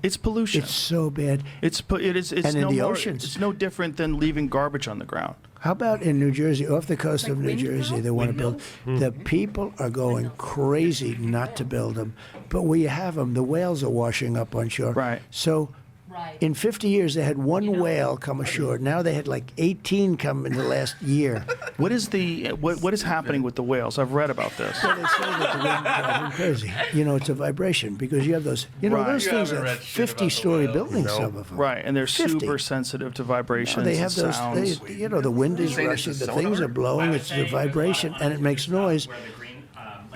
Speaker 6: It's pollution.
Speaker 5: It's so bad.
Speaker 6: It's
Speaker 5: And in
Speaker 6: no
Speaker 5: the
Speaker 6: more,
Speaker 5: oceans.
Speaker 6: It's no different than leaving garbage on the ground.
Speaker 5: How about in New Jersey, off the coast
Speaker 9: Like
Speaker 5: of New
Speaker 9: windmills?
Speaker 5: Jersey, they want to build. The people are going crazy not to build them, but where you have them, the whales are washing up on shore.
Speaker 6: Right.
Speaker 5: So,
Speaker 2: Right.
Speaker 5: in 50 years, they had one whale come ashore. Now they had like 18 come in the last year.
Speaker 6: What is happening with the whales? I've read about this.
Speaker 5: So they say that the wind drives them crazy. You know, it's a vibration because you have those. You know,
Speaker 6: Right.
Speaker 5: those
Speaker 6: You
Speaker 5: things
Speaker 10: haven't
Speaker 5: are
Speaker 10: read shit about the
Speaker 5: 50-story
Speaker 10: whales.
Speaker 5: buildings.
Speaker 1: No.
Speaker 5: Some of them.
Speaker 6: Right, and they're
Speaker 5: 50.
Speaker 6: super sensitive to vibrations
Speaker 5: No, they have
Speaker 6: and
Speaker 5: those.
Speaker 6: sounds.
Speaker 5: You know, the wind is
Speaker 11: saying it's
Speaker 5: rushing,
Speaker 11: a
Speaker 5: the things
Speaker 11: sonar?
Speaker 5: are blowing. It's the vibration, and it makes noise.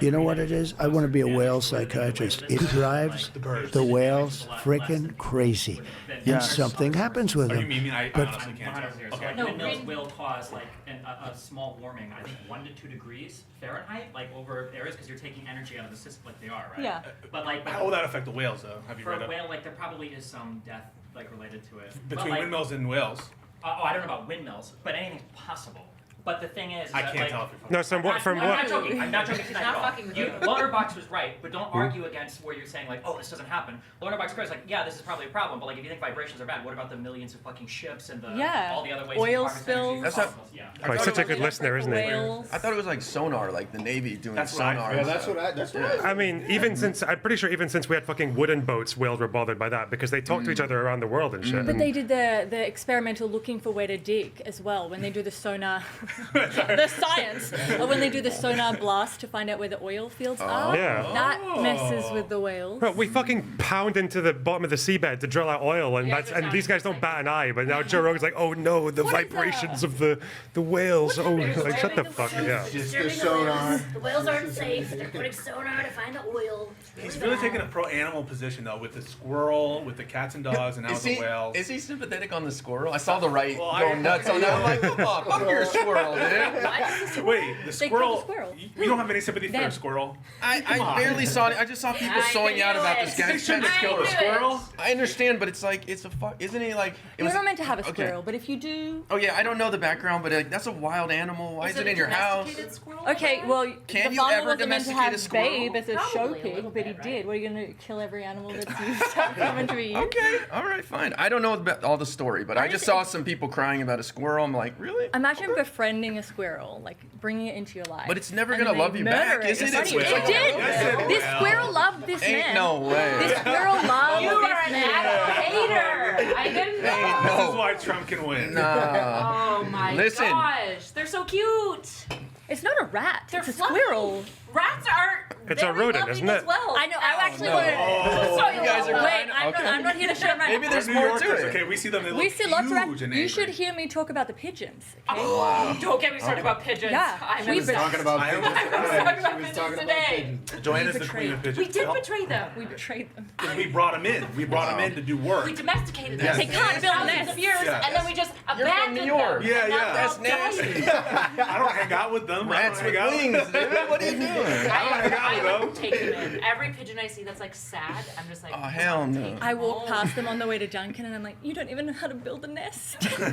Speaker 5: You know what it is? I want to be a whale psychiatrist. It drives the whales freaking crazy, and
Speaker 6: Yes.
Speaker 5: something happens with
Speaker 10: Are you
Speaker 5: them.
Speaker 10: meaning I
Speaker 5: But-
Speaker 10: honestly can't tell? Okay.
Speaker 2: No,
Speaker 4: Windmills
Speaker 2: green-
Speaker 4: will cause like a small warming, I think 1 to 2 degrees Fahrenheit, like over areas because you're taking energy out of the system, like they are, right?
Speaker 9: Yeah.
Speaker 4: But like,
Speaker 10: How will that affect the whales, though? Have you
Speaker 4: for
Speaker 10: read
Speaker 4: a
Speaker 10: up?
Speaker 4: whale, like there probably is some death like related to it. But,
Speaker 10: Between
Speaker 4: like,
Speaker 10: windmills and whales,
Speaker 4: I don't know about windmills, but anything's possible. But the thing is,
Speaker 10: I
Speaker 4: that,
Speaker 10: can't
Speaker 4: like,
Speaker 10: tell if you're
Speaker 1: No, from what? From
Speaker 4: I'm not
Speaker 1: what?
Speaker 4: joking. I'm not joking.
Speaker 2: He's not fucking with
Speaker 4: you.
Speaker 2: you.
Speaker 4: Lonerbox was right, but don't argue against where you're saying like, oh, this doesn't happen. Lonerbox is like, yeah, this is probably a problem, but like if you think vibrations are bad, what about the millions of fucking ships and the
Speaker 9: Yeah.
Speaker 4: all the other ways
Speaker 9: Oil
Speaker 4: to harvest
Speaker 9: spills.
Speaker 4: energy?
Speaker 11: That's not-
Speaker 4: Fossils, yeah.
Speaker 1: Oh, he's such a good listener, isn't he?
Speaker 9: Whales.
Speaker 11: I thought it was like sonar, like the Navy doing
Speaker 10: That's what I-
Speaker 11: sonar.
Speaker 3: Yeah,
Speaker 11: and
Speaker 3: that's
Speaker 11: stuff.
Speaker 3: what I. That's what I.
Speaker 1: I mean, even since I'm pretty sure even since we had fucking wooden boats, whales were bothered by that because they talk to each other around the world and shit.
Speaker 9: But they did the experimental looking for where to dig as well when they do the sonar, the science, or when they do the sonar blast to find out where the oil fields are.
Speaker 1: Yeah.
Speaker 9: That messes with the whales.
Speaker 1: Bro, we fucking pound into the bottom of the seabed to drill out oil, and these guys don't bat an eye. But now Joe Rogan's like, oh no, the
Speaker 9: What is
Speaker 1: vibrations of the whales. Oh, like shut the fuck up. Yeah.
Speaker 3: Just the sonar.
Speaker 12: The whales aren't safe. They're putting sonar to find the oil.
Speaker 10: He's really taking a pro-animal position, though, with the squirrel, with the cats and dogs, and now with the whales.
Speaker 11: Is he sympathetic on the squirrel? I saw the right
Speaker 10: Well,
Speaker 11: go
Speaker 10: I-
Speaker 11: nuts on that. I'm like, oh, fuck your squirrel, dude.
Speaker 10: Wait, the
Speaker 9: They killed
Speaker 10: squirrel.
Speaker 9: the squirrel.
Speaker 10: You don't have any sympathy for
Speaker 9: Them.
Speaker 10: a squirrel?
Speaker 11: I barely saw it. I just saw people sewing out about this guy.
Speaker 10: You shouldn't have killed a
Speaker 12: knew it.
Speaker 10: squirrel.
Speaker 11: I understand, but it's like it's a fuck. Isn't he like? It
Speaker 9: You're
Speaker 11: was,
Speaker 9: not meant to have a
Speaker 11: okay.
Speaker 9: squirrel, but if you do,
Speaker 11: Oh yeah, I don't know the background, but like, that's a wild animal. Why is it in your house?
Speaker 9: okay, well,
Speaker 11: Can
Speaker 9: the
Speaker 11: you
Speaker 9: farmer
Speaker 11: ever
Speaker 9: wasn't meant to
Speaker 11: domesticate
Speaker 9: have
Speaker 11: a squirrel?
Speaker 9: Babe as a show
Speaker 2: Probably a
Speaker 9: pig,
Speaker 2: little
Speaker 9: but he
Speaker 2: bit,
Speaker 9: did. What are you gonna do? Kill every animal that's used to coming to be used?
Speaker 11: Okay, all right, fine. I don't know about all the story, but I just saw some people crying about a squirrel. I'm like, really?
Speaker 9: Imagine befriending befriending a squirrel, like bringing it into your life.
Speaker 11: But it's never
Speaker 9: and
Speaker 11: gonna
Speaker 9: then
Speaker 11: love
Speaker 9: they
Speaker 11: you back,
Speaker 9: murder it.
Speaker 11: is it?
Speaker 9: It's
Speaker 11: It's
Speaker 9: funny.
Speaker 11: like-
Speaker 9: It did.
Speaker 10: Yes, it
Speaker 9: This
Speaker 10: will.
Speaker 9: squirrel loved this
Speaker 11: Ain't
Speaker 9: man.
Speaker 11: no way.
Speaker 9: This squirrel loved
Speaker 2: You are
Speaker 9: this
Speaker 2: an
Speaker 9: man.
Speaker 2: adult hater. I didn't know.
Speaker 11: Ain't
Speaker 10: This is
Speaker 11: no.
Speaker 10: why Trump can win.
Speaker 11: Nah.
Speaker 2: Oh my
Speaker 11: Listen.
Speaker 2: gosh, they're so cute.
Speaker 9: It's not a rat.
Speaker 2: They're
Speaker 9: it's a
Speaker 2: fluffy.
Speaker 9: squirrel.
Speaker 2: Rats are.
Speaker 1: It's a
Speaker 2: very
Speaker 1: rodent,
Speaker 2: lovely
Speaker 1: isn't
Speaker 2: as
Speaker 1: it?
Speaker 2: well.
Speaker 9: I know. I actually
Speaker 11: no.
Speaker 9: wanted.
Speaker 2: Sorry,
Speaker 11: You guys are
Speaker 9: Wait,
Speaker 11: fine?
Speaker 9: I'm not here to show my.
Speaker 11: Maybe there's
Speaker 10: New
Speaker 11: more
Speaker 10: Yorkers,
Speaker 11: to it.
Speaker 10: okay, we see them. They look
Speaker 9: We see lots of
Speaker 10: huge
Speaker 9: rats.
Speaker 10: and
Speaker 9: You
Speaker 10: angry.
Speaker 9: should hear me talk about the pigeons. Okay?
Speaker 2: Oh, don't get me started about pigeons.
Speaker 9: Yeah,
Speaker 2: I'm
Speaker 9: we
Speaker 2: obsessed.
Speaker 3: Talking about
Speaker 10: I am-
Speaker 3: pigeons.
Speaker 2: I was talking about
Speaker 3: She was
Speaker 2: pigeons
Speaker 3: talking about
Speaker 2: today.
Speaker 3: pigeons.
Speaker 10: Joanna's the
Speaker 9: betrayed.
Speaker 10: queen of pigeons.
Speaker 2: We did
Speaker 10: Help.
Speaker 2: betray them.
Speaker 9: We betrayed them.
Speaker 10: We brought them in. We brought them in to do work.
Speaker 2: We domesticated them.
Speaker 10: Yes.
Speaker 9: They can't build
Speaker 2: thousands
Speaker 9: nests.
Speaker 2: of years,
Speaker 10: Yes.
Speaker 2: and then we just
Speaker 11: You're from
Speaker 2: abandoned
Speaker 11: New York.
Speaker 2: them.
Speaker 10: Yeah,
Speaker 2: and now
Speaker 10: yeah.
Speaker 2: they're
Speaker 11: That's
Speaker 2: all
Speaker 11: nasty.
Speaker 2: dying.
Speaker 10: I don't hang out with them.
Speaker 11: Rats
Speaker 10: I
Speaker 11: with
Speaker 10: don't hang out.
Speaker 11: wings, dude. What are you doing?
Speaker 2: I would take them in. Every pigeon I see that's like sad, I'm just like,
Speaker 11: Oh, hell no.
Speaker 9: I walk past them on the way to Duncan, and I'm like, "You don't even know how to build a nest."
Speaker 2: your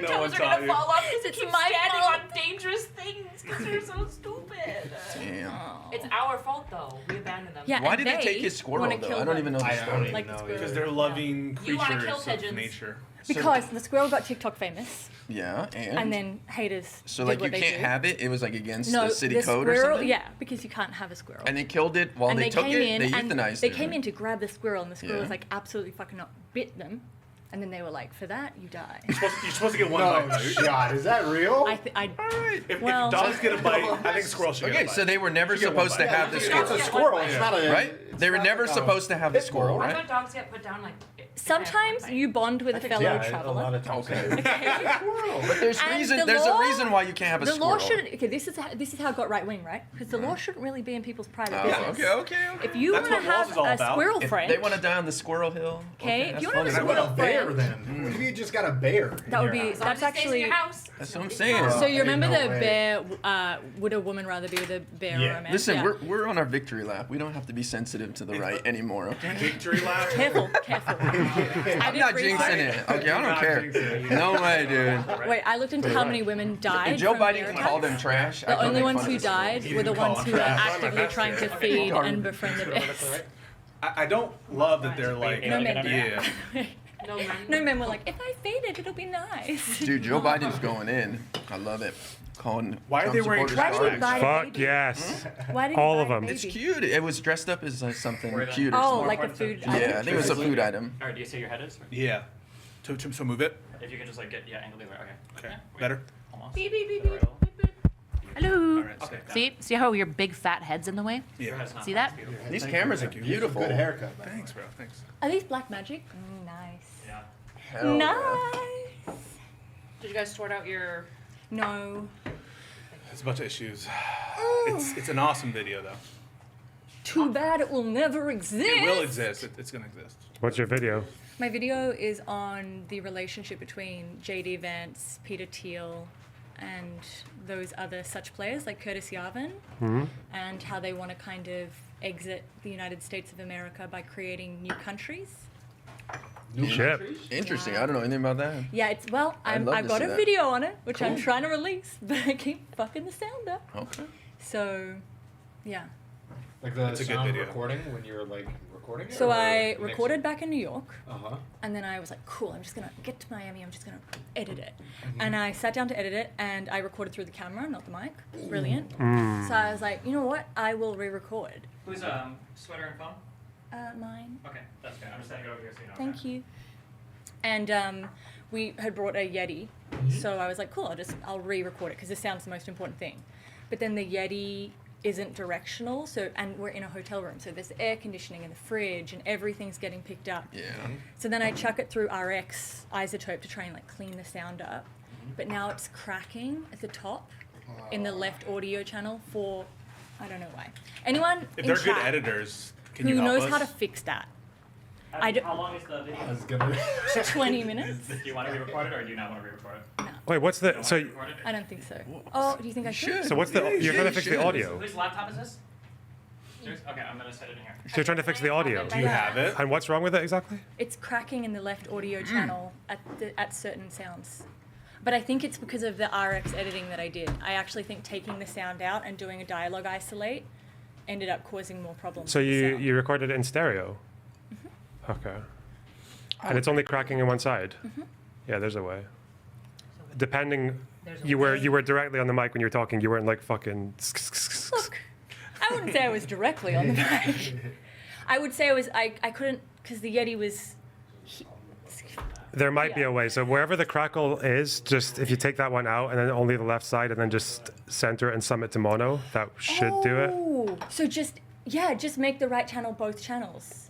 Speaker 10: No one
Speaker 2: toes are
Speaker 10: taught
Speaker 2: gonna
Speaker 10: you.
Speaker 2: fall off because
Speaker 9: It's
Speaker 2: you keep
Speaker 9: my
Speaker 2: standing
Speaker 9: fault.
Speaker 2: on dangerous things because you're so stupid.
Speaker 11: Damn.
Speaker 2: It's our fault though. We abandoned them.
Speaker 9: Yeah.
Speaker 11: Why
Speaker 9: and
Speaker 11: did they take his squirrel,
Speaker 9: wanna
Speaker 11: though?
Speaker 9: kill
Speaker 11: I don't
Speaker 9: them.
Speaker 11: even know the
Speaker 3: I don't
Speaker 11: story.
Speaker 3: even
Speaker 9: Like the
Speaker 3: know
Speaker 9: squirrel.
Speaker 10: Because they're loving
Speaker 2: You wanna
Speaker 10: creatures
Speaker 2: kill
Speaker 10: of
Speaker 2: pigeons.
Speaker 10: nature.
Speaker 9: Because the squirrel got TikTok famous,
Speaker 11: Yeah,
Speaker 9: and then haters.
Speaker 11: So
Speaker 9: did
Speaker 11: like
Speaker 9: what
Speaker 11: you
Speaker 9: they
Speaker 11: can't
Speaker 9: do.
Speaker 11: have it. It was like against
Speaker 9: No,
Speaker 11: the city
Speaker 9: the
Speaker 11: code or
Speaker 9: squirrel.
Speaker 11: something.
Speaker 9: Yeah, because you can't have a squirrel.
Speaker 11: And they killed it while
Speaker 9: and
Speaker 11: they took
Speaker 9: came
Speaker 11: it.
Speaker 9: in
Speaker 11: They
Speaker 9: and
Speaker 11: euthanized
Speaker 9: they
Speaker 11: it.
Speaker 9: came in to grab the squirrel, and the squirrel
Speaker 11: Yeah.
Speaker 9: was like absolutely fucking not bit them, and then they were like, "For that, you die."
Speaker 10: You're supposed to get one
Speaker 3: No
Speaker 10: bite.
Speaker 3: shot. Is that real?
Speaker 10: If
Speaker 9: Well-
Speaker 10: dogs get a bite, I think squirrels should get a
Speaker 11: Okay,
Speaker 10: bite.
Speaker 11: so they were never
Speaker 10: You get one
Speaker 11: supposed to
Speaker 10: bite.
Speaker 11: have the
Speaker 3: It's a
Speaker 11: squirrel,
Speaker 3: squirrel. It's not a.
Speaker 11: right? They were never supposed to have the squirrel,
Speaker 2: I
Speaker 11: right?
Speaker 2: thought dogs get put down like.
Speaker 9: Sometimes you bond with a fellow
Speaker 3: Yeah, a
Speaker 9: traveler.
Speaker 3: lot of times.
Speaker 11: Okay. But there's
Speaker 9: And
Speaker 11: reason.
Speaker 9: the
Speaker 11: There's
Speaker 9: law-
Speaker 11: a reason why you can't have a
Speaker 9: The
Speaker 11: squirrel.
Speaker 9: law shouldn't. Okay, this is how it got right wing, right? Because the law shouldn't really be in people's private business.
Speaker 11: Oh, okay, okay, okay.
Speaker 9: If you
Speaker 10: That's
Speaker 9: want to
Speaker 10: what laws
Speaker 9: have
Speaker 10: is all
Speaker 9: a
Speaker 10: about.
Speaker 9: squirrel
Speaker 11: If
Speaker 9: friend,
Speaker 11: they want to die on the squirrel hill.
Speaker 9: Okay, if
Speaker 11: that's
Speaker 9: you wanna
Speaker 11: fine.
Speaker 9: have a
Speaker 3: What
Speaker 9: squirrel
Speaker 3: a bear
Speaker 9: friend.
Speaker 3: then? What if you just got a bear?
Speaker 9: that would be.
Speaker 2: As long as
Speaker 9: That's
Speaker 2: it stays in
Speaker 9: actually.
Speaker 2: your house.
Speaker 11: That's what I'm saying.
Speaker 9: So you
Speaker 3: Ain't
Speaker 9: remember
Speaker 3: no
Speaker 9: the
Speaker 3: way.
Speaker 9: bear? Would a woman rather be with a bear or a man?
Speaker 11: Listen,
Speaker 9: Yeah.
Speaker 11: we're on our victory lap. We don't have to be sensitive to the right anymore, okay?
Speaker 10: Victory lap.
Speaker 9: Careful, careful.
Speaker 11: I'm not jinxing it. Okay, I don't care. No way, dude.
Speaker 9: Wait, I looked into how many women died.
Speaker 11: If Joe
Speaker 9: from
Speaker 11: Biden
Speaker 9: bear
Speaker 11: can call
Speaker 9: attacks.
Speaker 11: them trash, I
Speaker 9: The
Speaker 11: can
Speaker 9: only
Speaker 11: make
Speaker 9: ones
Speaker 11: fun
Speaker 9: who
Speaker 11: of this.
Speaker 9: died were the ones who were actively trying to feed and befriend the bears.
Speaker 10: I don't love that they're like.
Speaker 9: No men.
Speaker 10: Yeah.
Speaker 2: No men.
Speaker 9: No men were like, if I fade it, it'll be nice.
Speaker 11: Dude, Joe Biden's going in. I love it. Calling
Speaker 10: Why are
Speaker 11: Trump
Speaker 10: they wearing
Speaker 11: supporters
Speaker 9: Why did he
Speaker 10: trash?
Speaker 9: buy a
Speaker 1: Fuck
Speaker 9: baby?
Speaker 1: yes.
Speaker 9: Why did he
Speaker 1: All
Speaker 9: buy
Speaker 1: of
Speaker 9: a
Speaker 1: them.
Speaker 9: baby?
Speaker 11: It's cute. It was dressed up as like something cute or
Speaker 9: Oh,
Speaker 11: something.
Speaker 9: like a food
Speaker 11: Yeah, I
Speaker 9: item?
Speaker 11: think it was a food item.
Speaker 4: Alright, do you see your head is?
Speaker 10: Yeah. So move it.
Speaker 4: If you can just like get angle the other way. Okay.
Speaker 10: Okay. Better.
Speaker 4: Almost.
Speaker 2: Beep beep beep beep. beep, beep. Hello.
Speaker 10: Alright,
Speaker 4: Okay.
Speaker 2: See how your big fat head's in the way?
Speaker 10: Yeah.
Speaker 2: See that?
Speaker 11: These cameras are beautiful.
Speaker 3: Good haircut. man.
Speaker 10: Thanks, bro. Thanks.
Speaker 9: Are these black magic? Nice.
Speaker 4: Yeah.
Speaker 11: Hell yeah.
Speaker 9: Nice.
Speaker 2: Did you guys sort out your?
Speaker 9: No.
Speaker 10: There's a bunch of issues. It's an awesome video though.
Speaker 9: Too bad it will never exist.
Speaker 10: It will exist. It's gonna exist.
Speaker 1: What's your video?
Speaker 9: My video is on the relationship between JD Vance, Peter Thiel, and those other such players like Curtis Yarvin, and how they want to kind of exit the United States of America by creating new countries.
Speaker 1: Shit.
Speaker 11: Interesting. I don't know anything about that.
Speaker 9: Yeah, it's well,
Speaker 11: I'd love
Speaker 9: I've
Speaker 11: to
Speaker 9: got
Speaker 11: see
Speaker 9: a
Speaker 11: that.
Speaker 9: video on it, which I'm
Speaker 11: Cool.
Speaker 9: trying to release, but I keep fucking the sound up.
Speaker 11: Okay.
Speaker 9: So, yeah.
Speaker 3: Like the
Speaker 10: It's a good
Speaker 3: sound
Speaker 10: video.
Speaker 3: recording when you're like recording it.
Speaker 9: So
Speaker 3: or
Speaker 9: I
Speaker 3: mixing?
Speaker 9: recorded back in New York.
Speaker 3: Uh-huh.
Speaker 9: And then I was like, cool, I'm just gonna get to Miami, I'm just gonna edit it. And I sat down to edit it, and I recorded through the camera, not the mic. Brilliant. So I was like, you know what? I will re-record.
Speaker 4: Who's sweater and phone?
Speaker 9: Mine.
Speaker 4: Okay, that's good. I'm just standing over here so you know.
Speaker 9: Thank you. And we had brought a Yeti, so I was like, cool, I'll re-record it, because the sound's the most important thing. But then the Yeti isn't directional, and we're in a hotel room, so there's air conditioning in the fridge, and everything's getting picked up.
Speaker 11: Yeah.
Speaker 9: So then I chuck it through RX isotope to try and like clean the sound up. But now it's cracking at the top in the left audio channel for, I don't know why. Anyone
Speaker 10: If
Speaker 9: in
Speaker 10: they're good
Speaker 9: chat
Speaker 10: editors, can
Speaker 9: who
Speaker 10: you help
Speaker 9: knows
Speaker 10: us?
Speaker 9: how to fix that?
Speaker 4: How long is the video?
Speaker 3: I was gonna.
Speaker 9: 20 minutes?
Speaker 4: Do you want to re-record it or do you not want to re-record it?
Speaker 1: Wait, what's the so?
Speaker 4: Record it?
Speaker 9: I don't think so. Oh, do you think I should?
Speaker 1: So what's the? You're trying to fix the audio.
Speaker 4: Whose laptop is this? Yours? Okay, I'm gonna set it in here.
Speaker 1: So you're trying to fix the audio.
Speaker 10: Do you have it?
Speaker 1: And what's wrong with it exactly?
Speaker 9: It's cracking in the left audio channel at certain sounds. But I think it's because of the RX editing that I did. I actually think taking the sound out and doing a dialogue isolate ended up causing more problems.
Speaker 1: So
Speaker 9: with the
Speaker 1: you
Speaker 9: sound.
Speaker 1: you recorded it in stereo. Okay. And it's only cracking in one side. Yeah, there's a way. Depending, You were directly on the mic when you were talking. You weren't like fucking.
Speaker 9: Look, I wouldn't say I was directly on the mic. I would say I couldn't, because the Yeti was.
Speaker 1: There might be a way. So wherever the crackle is, just if you take that one out and then only the left side, and then just center and sum it to mono, that should do it.
Speaker 9: Oh, so just make the right channel both channels.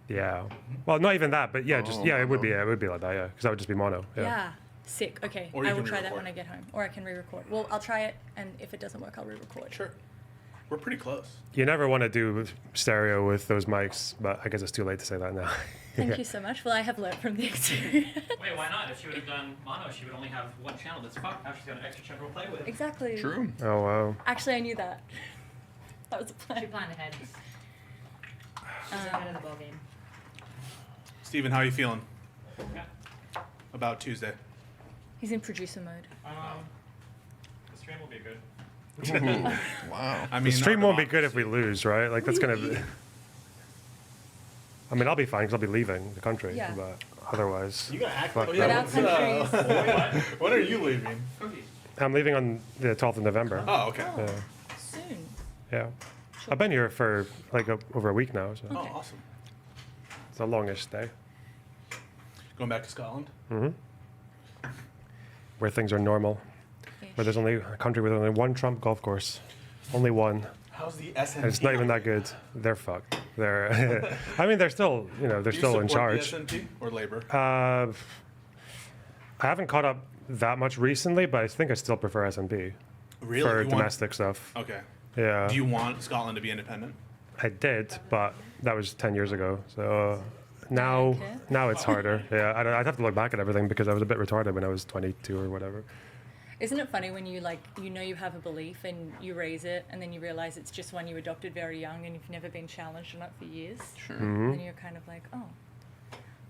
Speaker 1: Yeah. Well, not even that, but yeah, just it would be like that, yeah, because that would just be mono.
Speaker 9: Yeah. Sick. Okay.
Speaker 10: Or you
Speaker 9: I will
Speaker 10: can
Speaker 9: try that
Speaker 10: re-record.
Speaker 9: when I get home, or I can re-record. Well, I'll try it, and if it doesn't work, I'll re-record.
Speaker 10: Sure. We're pretty close.
Speaker 1: You never want to do stereo with those mics, but I guess it's too late to say that now.
Speaker 9: Thank you so much. Well, I have learned from the experience.
Speaker 4: Wait, why not? If she would have done mono, she would only have one channel that's fucked. Now she's got an extra channel to play with.
Speaker 9: Exactly.
Speaker 11: True.
Speaker 1: Oh wow.
Speaker 9: Actually, I knew that. That was a plan.
Speaker 2: She planned ahead. She's ahead of the ball game.
Speaker 10: Steven, how are you feeling
Speaker 4: Yeah.
Speaker 10: about Tuesday?
Speaker 9: He's in producer mode.
Speaker 4: The stream will be good.
Speaker 11: Wow.
Speaker 10: I mean,
Speaker 1: The stream
Speaker 10: our
Speaker 1: won't be good if
Speaker 10: democracy.
Speaker 1: we lose, right? Like that's gonna be. I mean, I'll be fine because I'll be leaving the country,
Speaker 9: Yeah.
Speaker 1: but otherwise.
Speaker 3: You gotta act
Speaker 1: fuck
Speaker 3: like
Speaker 9: But
Speaker 1: that.
Speaker 9: our countries
Speaker 10: When are you leaving?
Speaker 4: Cookies.
Speaker 1: I'm leaving on the 12th of November.
Speaker 10: Oh, okay.
Speaker 9: Oh.
Speaker 1: Yeah.
Speaker 9: soon.
Speaker 1: Yeah. I've been here for like over a week now, so
Speaker 10: Oh, awesome.
Speaker 1: it's a longish stay.
Speaker 10: Going back to Scotland?
Speaker 1: Where things are normal. Where there's only a country with only one Trump golf course. Only one.
Speaker 10: How's the SNP?
Speaker 1: And it's not even that good. They're fucked. They're. I mean, they're still. They're
Speaker 10: Do you
Speaker 1: still in
Speaker 10: support
Speaker 1: charge.
Speaker 10: the SNP or Labour?
Speaker 1: I haven't caught up that much recently, but I think I still prefer S&P
Speaker 10: Really?
Speaker 1: for
Speaker 10: You want-
Speaker 1: domestic stuff.
Speaker 10: Okay.
Speaker 1: Yeah.
Speaker 10: Do you want Scotland to be independent?
Speaker 1: I did, but that was 10 years ago. So now it's harder. Yeah, I'd have to look back at everything because I was a bit retarded when I was 22 or whatever.
Speaker 9: Isn't it funny when you you have a belief and you raise it, and then you realize it's just one you adopted very young and you've never been challenged on it for years?
Speaker 11: Sure.
Speaker 1: Mm-hmm.
Speaker 9: And you're kind of like, oh,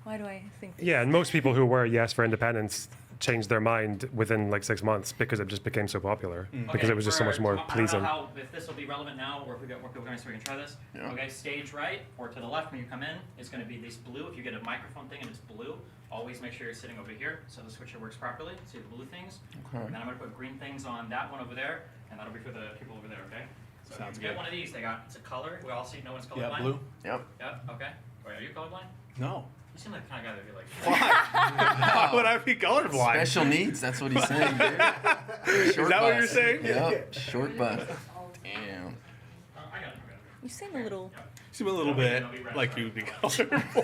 Speaker 9: why do I think this?
Speaker 1: Yeah, and most people who were yes for independence changed their mind within like 6 months because it just became so popular because it was just so much more pleasing.
Speaker 4: I don't know if this will be relevant now or if we got more people going, so we can try this.
Speaker 11: Yeah.
Speaker 4: Okay, stage right or to the left when you come in is going to be this blue. If you get a microphone thing and it's blue, always make sure you're sitting over here so the switcher works properly. See the blue things?
Speaker 11: Okay.
Speaker 4: And then I'm going to put green things on that one over there, and that'll be for the people over there, okay? So
Speaker 10: Sounds
Speaker 4: if you get
Speaker 10: good.
Speaker 4: one of these, it's a color. We all see no one's colorblind.
Speaker 10: Yeah, blue.
Speaker 11: Yep.
Speaker 4: Yeah, okay. Wait, are you colorblind?
Speaker 10: No.
Speaker 4: You seem like the kind of guy that'd be like,
Speaker 10: Why would I be colorblind?
Speaker 11: Special needs. That's what he's saying, dude.
Speaker 10: Is that what you're saying?
Speaker 11: Yep. Short bus. Damn.
Speaker 4: I got it.
Speaker 9: You seem a little.
Speaker 10: You seem a little bit like you would be colorblind.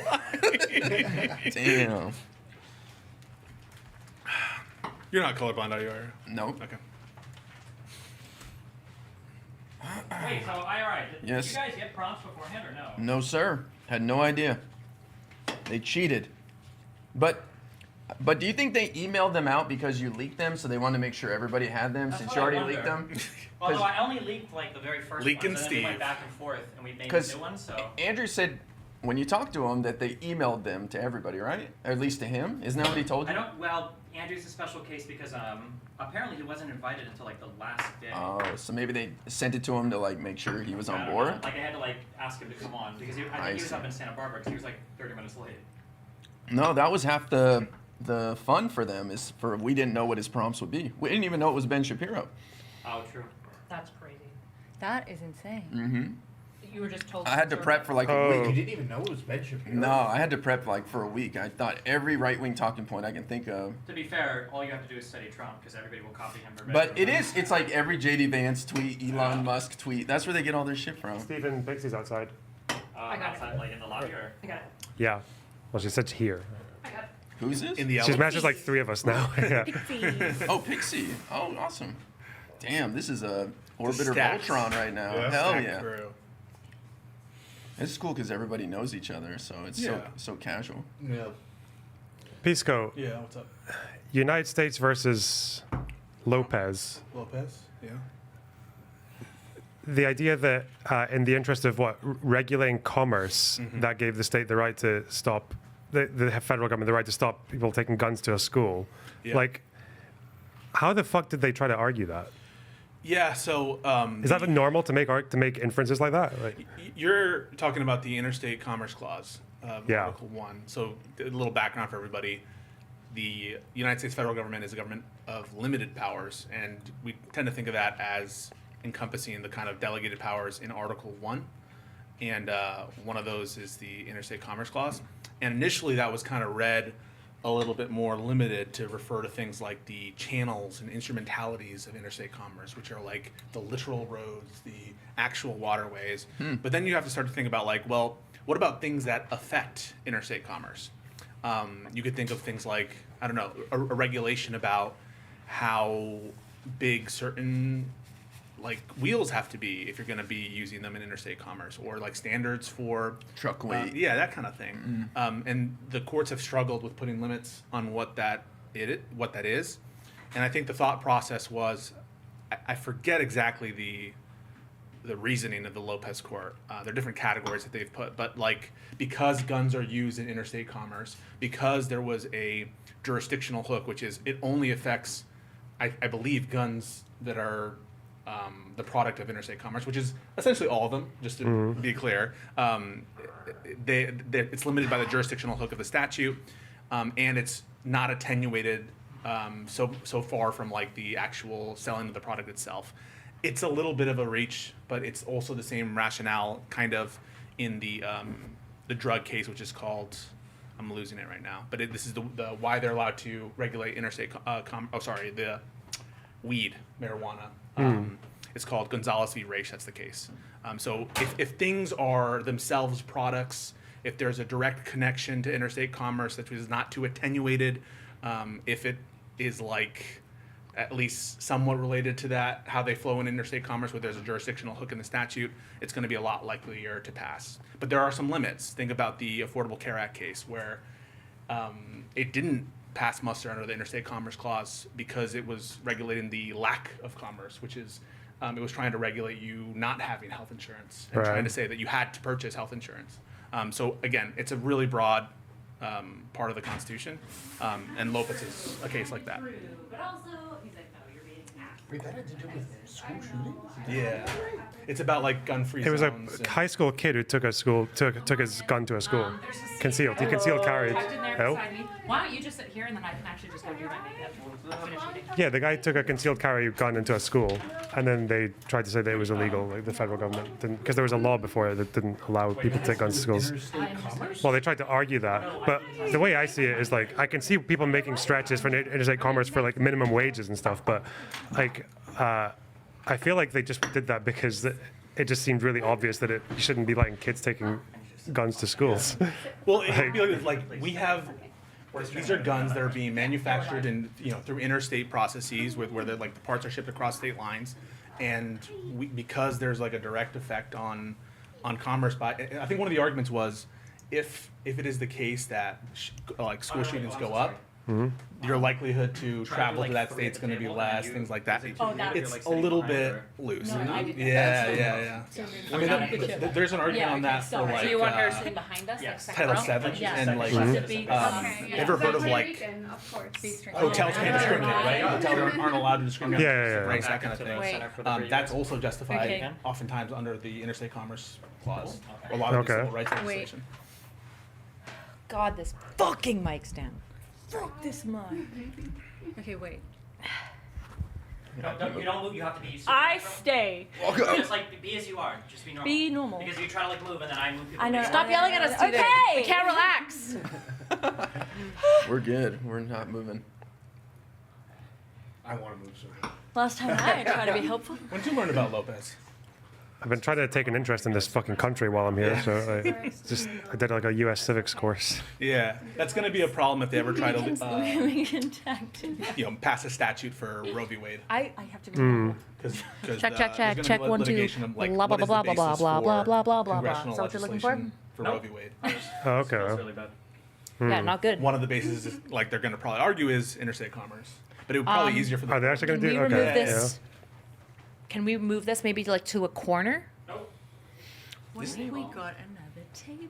Speaker 11: Damn.
Speaker 10: You're not colorblind, are you?
Speaker 11: Nope.
Speaker 10: Okay.
Speaker 4: Wait, so IRI, did
Speaker 11: Yes.
Speaker 4: you guys get prompts beforehand or no?
Speaker 11: No, sir. Had no idea. They cheated. But do you think they emailed them out because you leaked them, so they wanted to make sure everybody had them
Speaker 4: That's
Speaker 11: since
Speaker 4: what
Speaker 11: you
Speaker 4: I
Speaker 11: already
Speaker 4: wonder.
Speaker 11: leaked them?
Speaker 4: Although I only leaked like the very first
Speaker 10: Leaking
Speaker 4: ones, and then we went
Speaker 10: Steve.
Speaker 4: back and forth, and we made
Speaker 11: Because
Speaker 4: new ones, so.
Speaker 11: Andrew said when you talked to him that they emailed them to everybody, right? Or at least to him. Isn't that what he told you?
Speaker 4: Well, Andrew's a special case because apparently he wasn't invited until like the last day.
Speaker 11: Oh, so maybe they sent it to him to like make sure he was
Speaker 4: I
Speaker 11: on
Speaker 4: don't know.
Speaker 11: board.
Speaker 4: Like I had to like ask him to come on because I
Speaker 11: I
Speaker 4: think he was
Speaker 11: see.
Speaker 4: up in Santa Barbara because he was like 30 minutes late.
Speaker 11: No, that was half the fun for them. Is for we didn't know what his prompts would be. We didn't even know it was Ben Shapiro.
Speaker 4: Oh, true.
Speaker 2: That's crazy.
Speaker 9: That is insane.
Speaker 11: Mm-hmm.
Speaker 2: You were just told.
Speaker 11: I had to prep for like a
Speaker 1: Oh.
Speaker 11: week.
Speaker 3: You didn't even know it was Ben Shapiro?
Speaker 11: No, I had to prep like for a week. I thought every right-wing talking point I can think of.
Speaker 4: To be fair, all you have to do is study Trump because everybody will copy him verbatim.
Speaker 11: But it's like every JD Vance tweet, Elon Musk tweet. That's where they get all their shit from.
Speaker 1: Stephen Pixie's outside.
Speaker 2: I got it.
Speaker 4: outside, like in the lobby or?
Speaker 2: I got it.
Speaker 1: Yeah. Well, she said here.
Speaker 2: I got it.
Speaker 11: Who's this?
Speaker 10: In the
Speaker 1: She's matches like 3 of us now. Yeah.
Speaker 11: Oh, Pixie. Oh, awesome. Damn, this is a Orbiter
Speaker 10: stacks.
Speaker 11: Voltron right now.
Speaker 10: Yeah.
Speaker 11: Hell
Speaker 10: Stack
Speaker 11: yeah.
Speaker 10: crew.
Speaker 11: This is cool because everybody knows each other, so it's
Speaker 10: Yeah.
Speaker 11: so casual.
Speaker 3: Yeah.
Speaker 1: Pisco,
Speaker 10: Yeah, what's up?
Speaker 1: United States versus Lopez.
Speaker 10: Lopez? Yeah.
Speaker 1: The idea that in the interest of regulating commerce, that gave the state the right to stop, the federal government the right to stop people taking guns to a school.
Speaker 10: Yeah.
Speaker 1: Like, how the fuck did they try to argue that?
Speaker 10: Yeah, so
Speaker 1: Is that normal to make inferences like that? Like,
Speaker 10: you're talking about the Interstate Commerce Clause,
Speaker 1: Yeah.
Speaker 10: Article 1. So a little background for everybody. The United States federal government is a government of limited powers, and we tend to think of that as encompassing the kind of delegated powers in Article 1. And one of those is the Interstate Commerce Clause. And initially that was kind of read a little bit more limited to refer to things like the channels and instrumentalities of interstate commerce, which are like the literal roads, the actual waterways. But then you have to start to think about like, well, what about things that affect interstate commerce? You could think of things like, I don't know, a regulation about how big certain like wheels have to be if you're going to be using them in interstate commerce, or like standards for
Speaker 11: Truck weight.
Speaker 10: yeah, that kind of thing. And the courts have struggled with putting limits on what that is. And I think the thought process was, I forget exactly the reasoning of the Lopez court. There are different categories that they've put, but like because guns are used in interstate commerce, because there was a jurisdictional hook, which is it only affects, I believe, guns that are the product of interstate commerce, which is essentially all of them, just to be clear. It's limited by the jurisdictional hook of the statute, and it's not attenuated so far from like the actual selling of the product itself. It's a little bit of a reach, but it's also the same rationale kind of in the drug case, which is called, I'm losing it right now, but this is the why they're allowed to regulate interstate the weed, marijuana. It's called Gonzalez v. Raich, that's the case. So if things are themselves products, if there's a direct connection to interstate commerce that is not too attenuated, if it is like at least somewhat related to that, how they flow in interstate commerce, where there's a jurisdictional hook in the statute, it's going to be a lot likelier to pass. But there are some limits. Think about the Affordable Care Act case, where it didn't pass muster under the Interstate Commerce Clause because it was regulating the lack of commerce, which is it was trying to regulate you not having health insurance and trying to say that you had to purchase health insurance. So again, it's a really broad part of the Constitution, and Lopez is a case like that.
Speaker 12: But also, he's like, no, you're being
Speaker 3: Wait, that had to do with school shootings?
Speaker 10: Yeah, it's about like gun-free
Speaker 1: It was a
Speaker 10: zones. and-
Speaker 1: high school kid who took his gun to a school. Concealed. He concealed carried.
Speaker 2: Tucked in there
Speaker 1: Oh.
Speaker 2: beside me. Why don't you just sit here and then I can actually just go do my makeup. Finish eating.
Speaker 1: Yeah, the guy took a concealed carry gun into a school, and then they tried to say that it was illegal. Like the federal government didn't, because there was a law before it that didn't allow people to take guns to schools.
Speaker 3: Interstate commerce?
Speaker 1: Well, they tried to argue that, but the way I see it is like I can see people making stretches for interstate commerce for like minimum wages and stuff, but like I feel like they just did that because it just seemed really obvious that you shouldn't be letting kids taking guns to schools.
Speaker 10: Well, it would be like this, like we have. These are guns that are being manufactured and through interstate processes where the parts are shipped across state lines, and because there's like a direct effect on commerce. I think one of the arguments was if it is the case that school shootings go up, your likelihood to travel to that state's going to be less, things like that. It's a little bit loose.
Speaker 9: No, I did.
Speaker 10: Yeah. I mean, there's an argument on that for like.
Speaker 2: So you want her sitting behind us,
Speaker 10: Yes,
Speaker 2: like
Speaker 10: Title
Speaker 2: second row?
Speaker 10: VII,
Speaker 9: Yeah.
Speaker 10: and like, ever heard of like hotels can't discriminate, right? Hotels aren't allowed to discriminate
Speaker 1: Yeah.
Speaker 10: race, that kind of thing.
Speaker 2: Wait.
Speaker 10: That's also justified
Speaker 9: Okay.
Speaker 10: oftentimes under the Interstate Commerce Clause, a lot of the civil rights legislation.
Speaker 2: God, this fucking mic stand.
Speaker 9: Fuck this mic. Okay, wait.
Speaker 4: You don't move. You have to be.
Speaker 9: I stay.
Speaker 4: Just like be as you are. Just be normal.
Speaker 9: Be normal.
Speaker 4: Because you try to like move and then I move people.
Speaker 9: I know.
Speaker 2: Stop yelling at us, student.
Speaker 9: Okay.
Speaker 2: We can't relax.
Speaker 11: We're good. We're not moving.
Speaker 3: I want to move soon.
Speaker 9: Last time I tried to be helpful.
Speaker 10: When did you learn about Lopez?
Speaker 1: I've been trying to take an interest in this fucking country while I'm here, so I did like a U.S. civics course.
Speaker 10: Yeah, that's going to be a problem if they ever try to
Speaker 9: We can tag team.
Speaker 10: pass a statute for Roe v. Wade.
Speaker 9: I have to be normal.
Speaker 2: Check, 1, 2. Blah, blah, blah, blah, blah, blah, blah, blah, blah, blah, blah.
Speaker 10: Congressional
Speaker 2: Is that what you're looking for?
Speaker 10: legislation for Roe v. Wade.
Speaker 1: Oh, okay.
Speaker 4: That's really bad.
Speaker 2: Yeah, not good.
Speaker 10: One of the bases is like they're going to probably argue is interstate commerce, but it would probably be easier for
Speaker 1: Are
Speaker 10: them.
Speaker 1: they actually going
Speaker 2: Can
Speaker 1: to
Speaker 2: we
Speaker 1: do?
Speaker 2: remove
Speaker 1: Okay.
Speaker 2: this? Can we move this maybe to a corner?
Speaker 9: What if we got another table?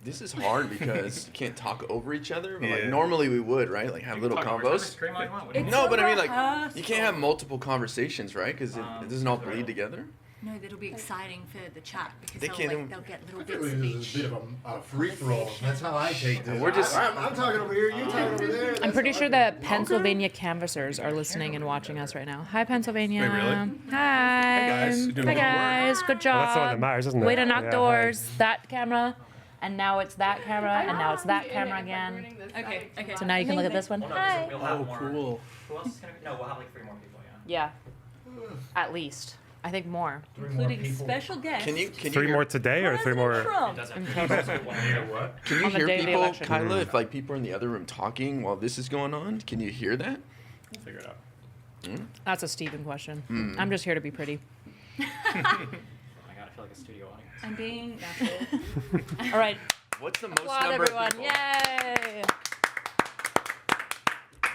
Speaker 11: This is hard because you can't talk over each other. But like
Speaker 10: Yeah.
Speaker 11: normally we would, right? Like have little combos.
Speaker 4: Scream all you want.
Speaker 9: It's
Speaker 11: No, but I mean
Speaker 9: not
Speaker 11: like you can't have multiple conversations, right? Because it doesn't all bleed together.
Speaker 9: No, that'll be exciting for the chat because
Speaker 11: They can't even-
Speaker 9: they'll get little
Speaker 3: It
Speaker 9: bits of
Speaker 3: was
Speaker 9: each.
Speaker 3: a bit of a free for all. That's how I take this.
Speaker 11: We're just-
Speaker 3: I'm talking over here. You talking over there.
Speaker 2: I'm pretty sure the Pennsylvania canvassers are listening and watching us right now. Hi, Pennsylvania.
Speaker 10: Wait, really?
Speaker 2: Hi.
Speaker 10: Hey, guys. You're doing
Speaker 2: Hi,
Speaker 10: good work.
Speaker 2: guys. Good job.
Speaker 1: Well, that's the one that matters, isn't it?
Speaker 2: Way to knock
Speaker 1: Yeah,
Speaker 2: doors. That camera. And now it's that camera. And now it's that camera again.
Speaker 9: Okay, okay.
Speaker 2: So now you can look at this one.
Speaker 4: Well, no,
Speaker 2: Hi.
Speaker 4: we'll have
Speaker 10: Oh,
Speaker 4: more.
Speaker 10: cool.
Speaker 4: Who else is gonna be? No, we'll have like 3 more people. Yeah.
Speaker 2: Yeah. At least. I think more.
Speaker 9: Including special guests.
Speaker 11: Can you
Speaker 1: 3
Speaker 11: hear,
Speaker 1: more today or 3 more?
Speaker 9: Trump.
Speaker 4: It doesn't. What?
Speaker 11: Can you
Speaker 2: on the
Speaker 11: hear
Speaker 2: day of the
Speaker 11: people,
Speaker 2: election.
Speaker 11: Kyla, if like people are in the other room talking while this is going on? Can you hear that?
Speaker 4: We'll figure it out.
Speaker 2: That's a Steven question.
Speaker 11: Hmm.
Speaker 2: I'm just here to be pretty.
Speaker 4: Oh my god, I feel like a studio audience.
Speaker 9: I'm being natural.
Speaker 2: All right.
Speaker 11: What's the most
Speaker 2: Applaud
Speaker 11: number
Speaker 2: everyone.
Speaker 11: of people?
Speaker 2: Yay.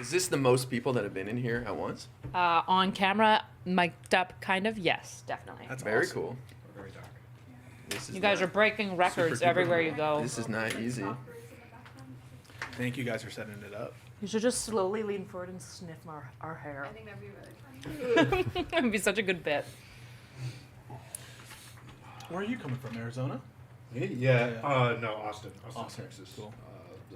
Speaker 11: Is this the most people that have been in here at once?
Speaker 2: On camera, mic'd up, kind of. Yes, definitely.
Speaker 10: That's
Speaker 11: Very
Speaker 10: awesome.
Speaker 11: cool.
Speaker 4: We're very dark.
Speaker 11: This is
Speaker 2: You guys
Speaker 11: not,
Speaker 2: are breaking records everywhere you go.
Speaker 11: This is not easy.
Speaker 10: Thank you guys for setting it up.
Speaker 2: You should just slowly lean forward and sniff our hair.
Speaker 13: I think that'd be really funny.
Speaker 2: It would be such a good bit.
Speaker 10: Where are you coming from? Arizona?
Speaker 3: Yeah. No, Austin, Texas.
Speaker 10: Cool.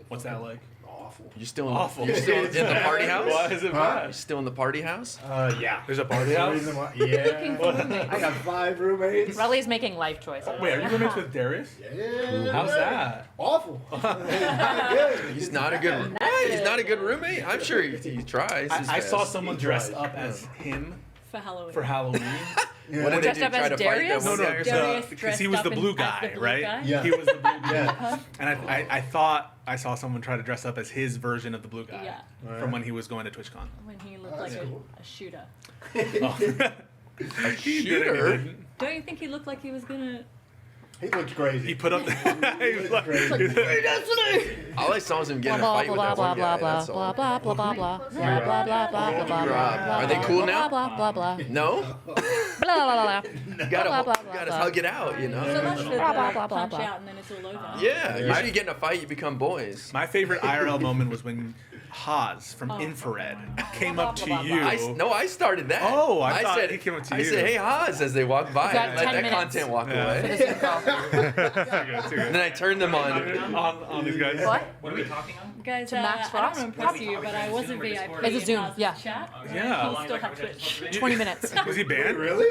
Speaker 10: What's that like?
Speaker 3: Awful.
Speaker 11: You still in,
Speaker 10: Awful.
Speaker 11: You still in the party house?
Speaker 10: Why is it
Speaker 3: Huh?
Speaker 10: bad?
Speaker 11: You still in the party house?
Speaker 3: Yeah.
Speaker 10: There's a party house?
Speaker 3: Yeah. I got 5 roommates.
Speaker 2: Relly's making life choices.
Speaker 10: Wait, are you roommates with Darius?
Speaker 3: Yeah.
Speaker 10: How's that?
Speaker 3: Awful. Not good.
Speaker 11: He's not a good. What? He's not a good roommate. I'm sure he tries. his
Speaker 10: I saw
Speaker 11: best.
Speaker 10: someone dressed up as him
Speaker 9: For Halloween.
Speaker 10: for Halloween.
Speaker 11: What did they
Speaker 2: Dressed
Speaker 11: do?
Speaker 2: up
Speaker 11: Try
Speaker 2: as
Speaker 11: to fight
Speaker 2: Darius?
Speaker 11: them?
Speaker 10: No,
Speaker 9: Darius
Speaker 10: because he
Speaker 9: dressed
Speaker 10: was
Speaker 9: up
Speaker 10: the blue
Speaker 9: as
Speaker 10: guy,
Speaker 9: the blue
Speaker 10: right?
Speaker 9: guy?
Speaker 3: Yeah.
Speaker 10: He was the blue guy.
Speaker 3: Yeah.
Speaker 10: And I thought I saw someone try to dress up as his version of the blue guy
Speaker 9: Yeah.
Speaker 10: from when he was going to TwitchCon.
Speaker 9: When he looked like a shooter.
Speaker 10: Oh.
Speaker 11: A shooter?
Speaker 9: Don't you think he looked like he was gonna?
Speaker 3: He looked crazy.
Speaker 10: He put up. He was like,
Speaker 11: All I saw was him getting in a
Speaker 2: Blah
Speaker 11: fight with
Speaker 2: blah
Speaker 11: that
Speaker 2: blah
Speaker 11: one
Speaker 2: blah
Speaker 11: guy.
Speaker 2: blah
Speaker 11: That's
Speaker 2: blah
Speaker 11: all.
Speaker 2: blah blah blah blah blah blah blah blah blah blah blah.
Speaker 11: Are they cool now?
Speaker 2: Blah blah blah blah
Speaker 11: No?
Speaker 2: blah blah blah.
Speaker 11: You gotta,
Speaker 2: Blah, blah,
Speaker 11: you
Speaker 2: blah,
Speaker 11: gotta
Speaker 2: blah.
Speaker 11: hug it out, you
Speaker 9: So
Speaker 11: know?
Speaker 9: much for the
Speaker 2: Blah, blah, blah, blah,
Speaker 9: punch
Speaker 2: blah.
Speaker 9: out and then it's all over.
Speaker 11: Yeah, usually you get in a fight, you become boys.
Speaker 10: my favorite IRL moment was when Haas from Infrared came up to you.
Speaker 11: I started that.
Speaker 10: Oh, I thought
Speaker 11: said,
Speaker 10: he came up to
Speaker 11: I
Speaker 10: you.
Speaker 11: said, hey, Haas, as they walk by.
Speaker 2: got
Speaker 11: And let
Speaker 2: 10
Speaker 11: that
Speaker 2: minutes.
Speaker 11: content walk
Speaker 10: Yeah.
Speaker 11: away.
Speaker 10: Too good.
Speaker 11: And then I turned them on.
Speaker 10: on these guys.
Speaker 2: What?
Speaker 4: What are we talking on?
Speaker 9: Guys,
Speaker 2: To Max
Speaker 9: I don't
Speaker 2: Frost?
Speaker 9: want to impress you, but I was a VIP
Speaker 2: It's a
Speaker 9: in
Speaker 2: Zoom,
Speaker 9: Haas's
Speaker 2: yeah.
Speaker 9: chat.
Speaker 10: Yeah.
Speaker 9: He still have Twitch.
Speaker 2: 20 minutes.
Speaker 10: Was he banned?
Speaker 3: Really?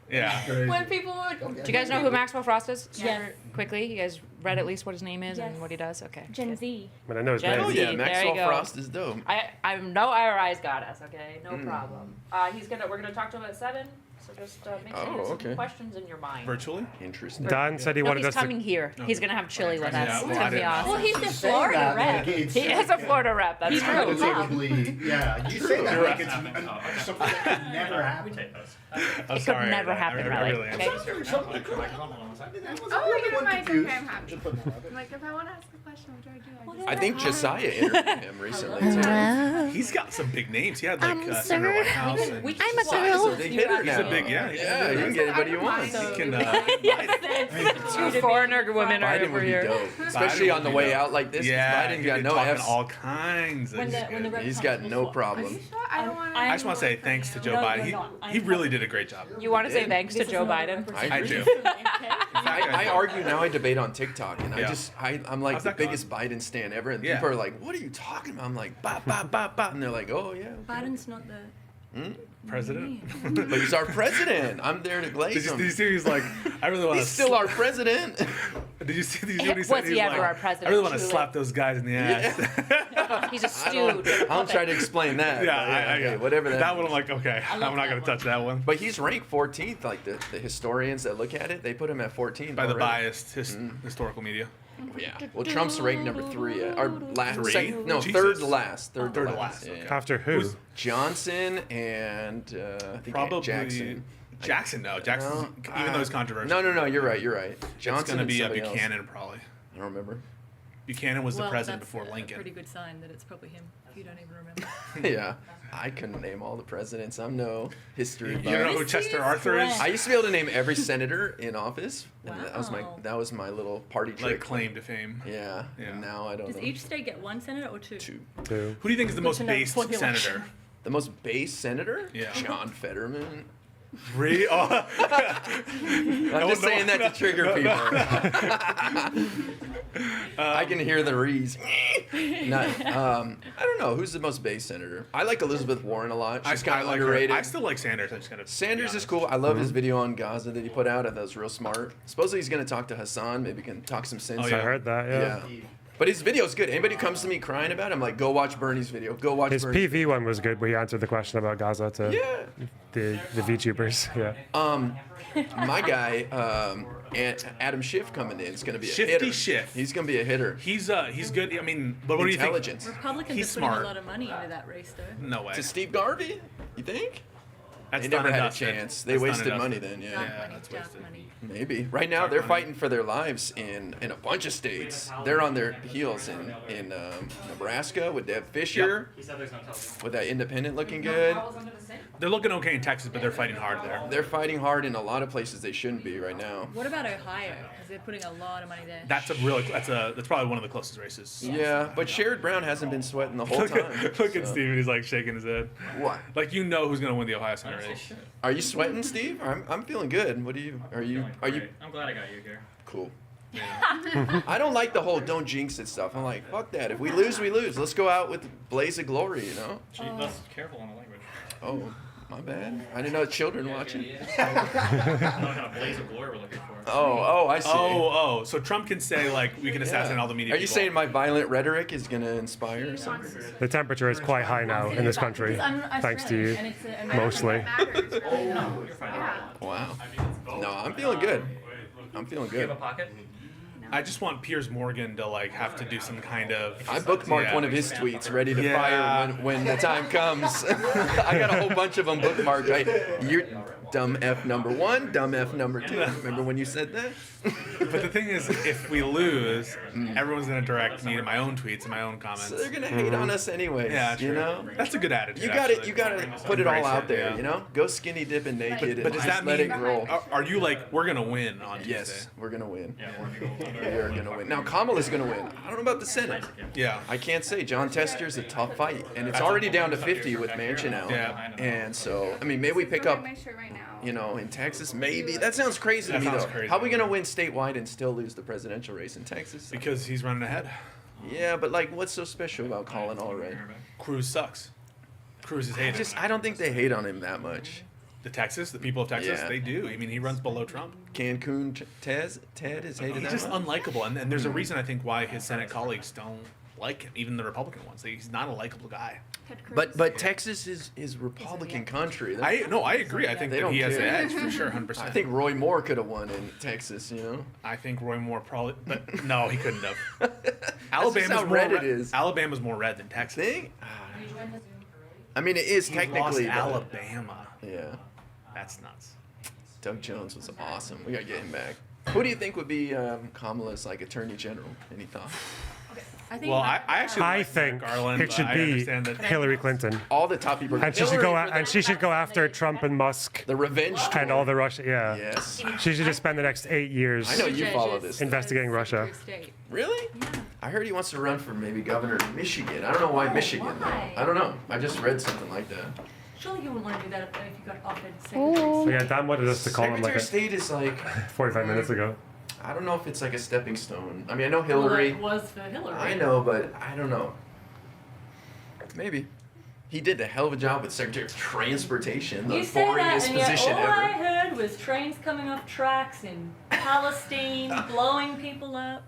Speaker 10: Yeah.
Speaker 9: When people would.
Speaker 2: Do you guys know who Maxwell Frost is?
Speaker 9: Yes.
Speaker 2: Quickly, you guys read at least what his name is
Speaker 9: Yes.
Speaker 2: and what he does? Okay.
Speaker 9: Gen Z.
Speaker 1: But I know his
Speaker 2: Gen
Speaker 1: name.
Speaker 11: Oh,
Speaker 2: Z.
Speaker 11: yeah,
Speaker 2: There
Speaker 11: Maxwell
Speaker 2: you go.
Speaker 11: Frost is dope.
Speaker 2: I know IRI's got us, okay? No problem. We're gonna talk to him at 7, so just make sure you have some
Speaker 11: okay.
Speaker 2: questions in your mind.
Speaker 10: Virtually?
Speaker 11: Interesting.
Speaker 1: Dan said he
Speaker 2: No,
Speaker 1: wanted
Speaker 2: he's
Speaker 1: us
Speaker 2: coming here. He's gonna have chili with us.
Speaker 10: Yeah,
Speaker 2: It's
Speaker 10: well, I
Speaker 2: gonna be
Speaker 10: didn't know.
Speaker 2: awesome.
Speaker 9: Well, he's the
Speaker 3: Say
Speaker 9: Florida
Speaker 3: that
Speaker 9: rep.
Speaker 3: like it's
Speaker 2: He is a Florida rep, that's true.
Speaker 3: inevitably, yeah. You say that like it's
Speaker 4: Happened.
Speaker 3: something that could never
Speaker 4: We
Speaker 3: happen.
Speaker 4: take those.
Speaker 10: I'm
Speaker 2: It
Speaker 10: sorry.
Speaker 2: could never happen,
Speaker 10: I
Speaker 2: Riley.
Speaker 10: really am.
Speaker 2: Okay?
Speaker 3: Something could
Speaker 4: Hold on one second.
Speaker 13: Oh,
Speaker 3: really
Speaker 13: you're
Speaker 3: one
Speaker 13: my
Speaker 3: confused.
Speaker 13: okay, I'm happy.
Speaker 3: Just putting that out there.
Speaker 13: I'm like, if I want to ask a question, what do I do?
Speaker 11: I think Josiah interviewed him recently, too.
Speaker 10: He's got some big names. He had like Senator Whitehouse. And
Speaker 9: We
Speaker 2: I'm a
Speaker 9: swap
Speaker 2: girl.
Speaker 9: those
Speaker 11: Big
Speaker 9: two
Speaker 11: hitter
Speaker 9: out.
Speaker 10: he's a
Speaker 11: now.
Speaker 10: big, yeah.
Speaker 11: Yeah, you can get anybody you want.
Speaker 10: He can,
Speaker 2: Two foreigner women are
Speaker 11: Biden
Speaker 2: over
Speaker 11: would be
Speaker 2: here.
Speaker 11: dope. Especially on the way out like this. 'cause
Speaker 10: yeah,
Speaker 11: Biden
Speaker 10: he's
Speaker 11: got no
Speaker 10: talking
Speaker 11: F's.
Speaker 10: all kinds of
Speaker 9: When the
Speaker 10: shit.
Speaker 9: rep
Speaker 11: He's
Speaker 9: comes,
Speaker 11: got
Speaker 9: we'll
Speaker 11: no
Speaker 9: swap.
Speaker 11: problem.
Speaker 13: I don't want to.
Speaker 10: I just want to say thanks to Joe
Speaker 9: No,
Speaker 10: Biden.
Speaker 9: you're
Speaker 10: He,
Speaker 9: not.
Speaker 10: he really did a great job.
Speaker 2: You want to say
Speaker 11: did.
Speaker 2: thanks to
Speaker 9: This is
Speaker 2: Joe
Speaker 9: not a
Speaker 2: Biden?
Speaker 11: I do.
Speaker 9: representation for me, okay?
Speaker 11: I argue now. I debate on TikTok, and
Speaker 10: Yeah.
Speaker 11: I'm like
Speaker 10: How's
Speaker 11: the
Speaker 10: that
Speaker 11: biggest Biden stan ever, and
Speaker 10: Yeah.
Speaker 11: people are like, "What are you talking about?" I'm like, "Ba ba ba ba," and they're like, "Oh yeah."
Speaker 9: Biden's not the.
Speaker 10: President.
Speaker 11: But he's our president. I'm there to
Speaker 10: Did
Speaker 11: glaze
Speaker 10: you,
Speaker 11: him.
Speaker 10: did you see? He's like, I really want to.
Speaker 11: He's still our president.
Speaker 10: Did you see what he said?
Speaker 2: Was he
Speaker 10: He's
Speaker 2: ever
Speaker 10: like,
Speaker 2: our president,
Speaker 10: I really want to
Speaker 2: truly?
Speaker 10: slap those guys in the ass.
Speaker 2: He's a
Speaker 11: I don't,
Speaker 2: stewed.
Speaker 11: I don't try to explain that.
Speaker 10: Yeah,
Speaker 11: but
Speaker 10: I
Speaker 11: okay, whatever that.
Speaker 10: That one,
Speaker 11: means.
Speaker 10: I'm like, okay, I'm not
Speaker 9: that
Speaker 10: gonna touch that one.
Speaker 11: But he's ranked 14th. Like the historians that look at it, they put him at 14th.
Speaker 10: By the
Speaker 11: already.
Speaker 10: biased historical media.
Speaker 11: Yeah. Well, Trump's ranked number 3. Or last,
Speaker 10: Three?
Speaker 11: second, no,
Speaker 10: Jesus.
Speaker 11: third to last. Third
Speaker 10: Third
Speaker 11: to
Speaker 10: to
Speaker 11: last.
Speaker 10: last,
Speaker 11: Yeah,
Speaker 10: okay.
Speaker 11: yeah.
Speaker 1: After who?
Speaker 10: Who's-
Speaker 11: Johnson and I think
Speaker 10: Probably
Speaker 11: Jackson.
Speaker 10: Jackson, no. Jackson,
Speaker 11: No,
Speaker 10: even though he's controversial.
Speaker 11: No, you're right. Johnson
Speaker 10: It's gonna
Speaker 11: and
Speaker 10: be
Speaker 11: somebody else.
Speaker 10: Buchanan probably.
Speaker 11: I don't remember.
Speaker 10: Buchanan was the
Speaker 9: Well,
Speaker 10: president
Speaker 9: that's
Speaker 10: before
Speaker 9: a
Speaker 10: Lincoln.
Speaker 9: pretty good sign that it's probably him. If you don't even remember.
Speaker 11: Yeah, I couldn't name all the presidents. I'm no history
Speaker 10: You
Speaker 11: buff.
Speaker 10: don't know who
Speaker 9: This
Speaker 10: Chester
Speaker 9: is
Speaker 10: Arthur is?
Speaker 9: correct.
Speaker 11: I used to be able to name every senator in office, and
Speaker 9: Wow.
Speaker 11: that was my little party trick.
Speaker 10: Like claim to fame.
Speaker 11: Yeah,
Speaker 10: Yeah.
Speaker 11: and now I don't
Speaker 9: Does
Speaker 11: know.
Speaker 9: each state get one senator or two?
Speaker 11: Two.
Speaker 1: Two.
Speaker 10: Who do you think is the
Speaker 9: Good
Speaker 10: most
Speaker 9: to know
Speaker 10: based
Speaker 9: for the election.
Speaker 10: senator?
Speaker 11: The most base senator?
Speaker 10: Yeah.
Speaker 11: John Fetterman.
Speaker 10: Really? Oh.
Speaker 11: I'm just saying that to trigger people. I can hear the rees. I don't know who's the most base senator. I like Elizabeth Warren a lot. She's kind of
Speaker 10: like
Speaker 11: underrated.
Speaker 10: Her. I still like Sanders. I just gotta
Speaker 11: Sanders is cool. I love his video on Gaza that he put out. I thought it was real smart. Supposedly he's gonna talk to Hassan. Maybe he can talk some sense.
Speaker 1: Oh, yeah. I heard that. Yeah.
Speaker 11: But his video's good. Anybody who comes to me crying about it, I'm like, go watch Bernie's video. Go watch
Speaker 1: his
Speaker 11: Bernie's
Speaker 1: PV one was good, where he answered the question about Gaza to the VTubers. Yeah.
Speaker 11: My guy, Adam Schiff coming in is going to be a
Speaker 10: Shifty
Speaker 11: hitter.
Speaker 10: Schiff.
Speaker 11: He's going to be a hitter.
Speaker 10: He's good. I mean, but what do you think?
Speaker 11: Intelligence.
Speaker 9: Republicans
Speaker 10: He's
Speaker 9: are putting
Speaker 10: smart.
Speaker 9: a lot of money into that race, though.
Speaker 10: No way.
Speaker 11: To Steve Garvey? You think?
Speaker 10: That's
Speaker 11: they never
Speaker 10: done and
Speaker 11: had a
Speaker 10: dusted.
Speaker 11: chance. They
Speaker 10: That's done
Speaker 11: wasted
Speaker 10: and
Speaker 11: money
Speaker 10: dusted.
Speaker 11: then,
Speaker 10: Yeah, that's wasted.
Speaker 11: Maybe. Right now, they're fighting for their lives in a bunch of states. They're on their heels in Nebraska with Deb Fisher, with that independent looking good.
Speaker 10: They're looking okay in Texas, but they're fighting hard there.
Speaker 11: They're fighting hard in a lot of places they shouldn't be right now.
Speaker 9: What about Ohio? Because they're putting a lot of money there.
Speaker 10: That's probably one of the closest races.
Speaker 11: Yeah, but Sherrod Brown hasn't been sweating the whole time.
Speaker 10: Look at Steven. He's like shaking his head.
Speaker 11: What?
Speaker 10: Like who's going to win the Ohio Senate race?
Speaker 11: Are you sweating, Steve? I'm feeling good. What are you? Are you?
Speaker 4: I'm glad I got you here.
Speaker 11: Cool. I don't like the whole don't jinx it stuff. I'm like, fuck that. If we lose, we lose. Let's go out with blaze of glory, you know?
Speaker 4: Gee, let's careful on the language.
Speaker 11: Oh, my bad. I didn't know children watching.
Speaker 4: What kind of blaze of glory we're looking for?
Speaker 11: Oh, I see.
Speaker 10: Oh, so Trump can say, like, we can assassinate all the media
Speaker 11: Are you
Speaker 10: people.
Speaker 11: saying my violent rhetoric is going to inspire or something?
Speaker 1: The temperature is quite high now in this country, thanks to you, mostly.
Speaker 11: Wow. No, I'm feeling good. I'm feeling
Speaker 4: Do you have
Speaker 11: good.
Speaker 4: a pocket?
Speaker 10: I just want Piers Morgan to, like, have to do some kind of...
Speaker 11: I bookmarked one of his tweets ready to fire when the time comes. I got a whole bunch of them bookmarked. Right? You're dumb F number 1, dumb F number 2. Remember when you said that?
Speaker 10: But the thing is, if we lose, everyone's going to direct me to my own tweets and my own comments.
Speaker 11: So they're going to hate on us anyways.
Speaker 10: Yeah, true.
Speaker 11: You know?
Speaker 10: That's a good attitude.
Speaker 11: You got
Speaker 10: actually.
Speaker 11: You got to put it all
Speaker 10: Embrace
Speaker 11: out there,
Speaker 10: yeah.
Speaker 11: you know? Go skinny dipping naked
Speaker 10: But
Speaker 11: and
Speaker 10: does
Speaker 11: just
Speaker 10: that
Speaker 11: let
Speaker 10: mean,
Speaker 11: it roll.
Speaker 10: are you like, we're going to win on Tuesday?
Speaker 11: Yes, we're going to win.
Speaker 4: Yeah, we're
Speaker 11: We're going to win. Now, Kamala's going to win. I don't know about the Senate.
Speaker 10: Yeah.
Speaker 11: I can't say. John Tester's a tough fight. And it's already down to 50 with Manchin out.
Speaker 10: Yeah.
Speaker 11: And so, I mean, maybe we pick up,
Speaker 13: My shirt right now.
Speaker 11: you know, in Texas, maybe. That sounds crazy to me,
Speaker 10: sounds
Speaker 11: though.
Speaker 10: crazy.
Speaker 11: How are we going to win statewide and still lose the presidential race in Texas?
Speaker 10: Because he's running ahead.
Speaker 11: Yeah, but, like, what's so special about Colin Allred?
Speaker 10: Cruz sucks. Cruz is hated.
Speaker 11: I don't think they hate on him that much.
Speaker 10: The people of Texas,
Speaker 11: Yeah.
Speaker 10: they do. I mean, he runs below Trump.
Speaker 11: Cancun Ted is hated
Speaker 10: He's
Speaker 11: that
Speaker 10: just
Speaker 11: much.
Speaker 10: unlikable, and there's a reason I think why his Senate colleagues don't like him, even the Republican ones. He's not a likable guy.
Speaker 11: But Texas is Republican country.
Speaker 10: I agree. I think
Speaker 11: They
Speaker 10: that
Speaker 11: don't
Speaker 10: he has the
Speaker 11: care.
Speaker 10: edge for sure, 100%.
Speaker 11: I think Roy Moore could have won in Texas, you know?
Speaker 10: I think Roy Moore probably, but no, he couldn't have.
Speaker 11: just how red it is.
Speaker 10: Alabama's more red than Texas.
Speaker 11: Think? I mean, it is
Speaker 10: He
Speaker 11: technically.
Speaker 10: lost
Speaker 11: but-
Speaker 10: Alabama.
Speaker 11: Yeah.
Speaker 10: That's nuts.
Speaker 11: Doug Jones was awesome. We gotta get him back. Who do you think would be Kamala's like attorney general? Any thoughts?
Speaker 9: I think
Speaker 10: Well, I actually
Speaker 1: I
Speaker 10: like
Speaker 1: think
Speaker 10: Merrick Garland,
Speaker 1: it
Speaker 10: but
Speaker 1: should
Speaker 10: I
Speaker 1: be
Speaker 10: understand that
Speaker 1: Hillary Clinton,
Speaker 11: All the top people.
Speaker 1: and she should go and she should go after Trump and Musk
Speaker 11: The revenge tour.
Speaker 1: and all the Russia. Yeah,
Speaker 11: Yes.
Speaker 1: she should just spend the next 8 years.
Speaker 11: I know you follow this.
Speaker 1: Investigating Russia.
Speaker 11: Really? I heard he wants to run for maybe governor of Michigan. I don't know why Michigan though. I don't know. I just read something like that.
Speaker 9: Surely you wouldn't want to do that if you got offered
Speaker 1: So
Speaker 9: secretary.
Speaker 1: yeah, Dan wanted us to call him
Speaker 11: Secretary
Speaker 1: like
Speaker 11: of State is like
Speaker 1: 45 minutes ago.
Speaker 11: I don't know if it's like a stepping stone. I mean, I know
Speaker 9: Well,
Speaker 11: Hillary.
Speaker 9: it was for Hillary.
Speaker 11: I know, but I don't know. Maybe. He did a hell of a job with Secretary of Transportation, the
Speaker 9: You say that,
Speaker 11: boringest
Speaker 9: and yet
Speaker 11: position
Speaker 9: all I
Speaker 11: ever.
Speaker 9: heard was trains coming off tracks in Palestine, blowing people up.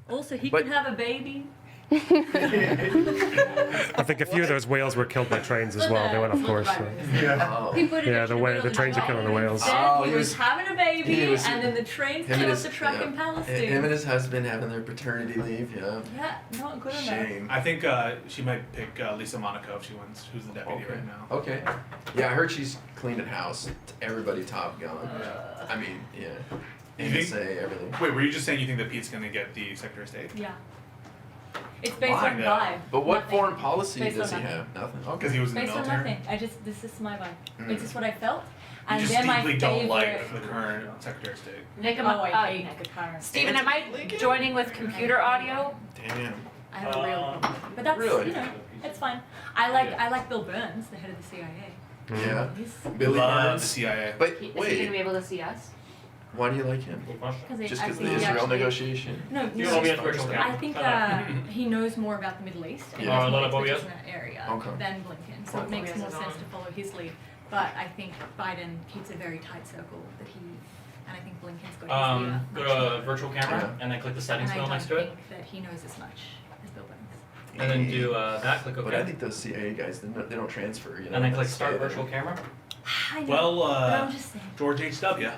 Speaker 9: Also, he
Speaker 11: But-
Speaker 9: could have a baby.
Speaker 1: I think a few of those whales were killed by trains as well. They went off course. So.
Speaker 11: Oh.
Speaker 9: He put it
Speaker 1: Yeah,
Speaker 9: in
Speaker 1: the trains are killing the whales.
Speaker 9: Instead,
Speaker 11: Oh,
Speaker 9: he
Speaker 11: he
Speaker 9: was
Speaker 11: was-
Speaker 9: having a baby,
Speaker 11: he was-
Speaker 9: and then the trains
Speaker 11: Him and
Speaker 9: killed
Speaker 11: his,
Speaker 9: the truck in
Speaker 11: yeah.
Speaker 9: Palestine.
Speaker 11: Him and his husband having their paternity leave, yeah.
Speaker 9: Yeah, not good enough.
Speaker 11: Shame.
Speaker 10: I think she might pick Lisa Monaco if she wins, who's the deputy
Speaker 11: Okay.
Speaker 10: right now.
Speaker 11: Okay. Yeah, I heard she's cleaning house. Everybody Top Gun. I mean, yeah.
Speaker 10: You think-
Speaker 11: NSA, everything.
Speaker 10: Wait, were you just saying you think that Pete's going to get the Secretary of State?
Speaker 9: Yeah. It's based
Speaker 10: Why,
Speaker 9: on
Speaker 10: though?
Speaker 9: vibe.
Speaker 11: But what
Speaker 9: Nothing.
Speaker 11: foreign policy
Speaker 9: Based
Speaker 11: does
Speaker 9: on
Speaker 11: he
Speaker 9: nothing.
Speaker 11: have? Nothing.
Speaker 10: Because
Speaker 11: Okay.
Speaker 10: he was in the
Speaker 9: Based on
Speaker 10: military?
Speaker 9: nothing. This is my vibe.
Speaker 11: Mm.
Speaker 9: It's just what I felt.
Speaker 10: You
Speaker 9: And
Speaker 10: just
Speaker 9: they're my
Speaker 10: deeply
Speaker 9: favorite.
Speaker 10: don't like the current Secretary of State.
Speaker 2: Nick,
Speaker 9: Oh, I hate Nick Current.
Speaker 2: Steven, am I joining with computer audio?
Speaker 11: Damn.
Speaker 9: I have a real, but that's
Speaker 11: Really?
Speaker 9: you know, it's fine. I like Bill Burns, the head of the CIA.
Speaker 11: Yeah.
Speaker 2: He's-
Speaker 11: Billy
Speaker 10: Love
Speaker 11: Burns.
Speaker 10: the CIA.
Speaker 11: But
Speaker 2: Is he gonna
Speaker 11: wait,
Speaker 2: be able to see us?
Speaker 11: why do you like him? Just because of the Israel negotiation?
Speaker 9: No,
Speaker 4: You
Speaker 9: no,
Speaker 4: want me at virtual
Speaker 9: I
Speaker 4: camera?
Speaker 9: think
Speaker 4: Bye-bye.
Speaker 9: he knows more about the Middle East and
Speaker 11: Yeah.
Speaker 9: has
Speaker 4: Oh,
Speaker 9: more
Speaker 4: a lot of
Speaker 9: expertise
Speaker 4: OBS?
Speaker 9: in that area
Speaker 11: Okay.
Speaker 9: than Blinken. So it makes more sense to follow his lead. But I think Biden keeps a very tight circle that he, and I think Blinken's got his ear
Speaker 4: Go
Speaker 9: much
Speaker 4: to
Speaker 9: more.
Speaker 4: virtual camera and then click the settings
Speaker 9: And I
Speaker 4: wheel
Speaker 9: don't
Speaker 4: next to it.
Speaker 9: think that he knows as much as Bill Burns.
Speaker 4: And then do that, click OK.
Speaker 11: But I think those CIA guys, they don't transfer. You know,
Speaker 4: and then
Speaker 11: they
Speaker 4: click
Speaker 11: stay
Speaker 4: start
Speaker 11: there.
Speaker 4: virtual camera.
Speaker 9: I know,
Speaker 10: Well,
Speaker 9: but I'm just saying.
Speaker 10: George H.W.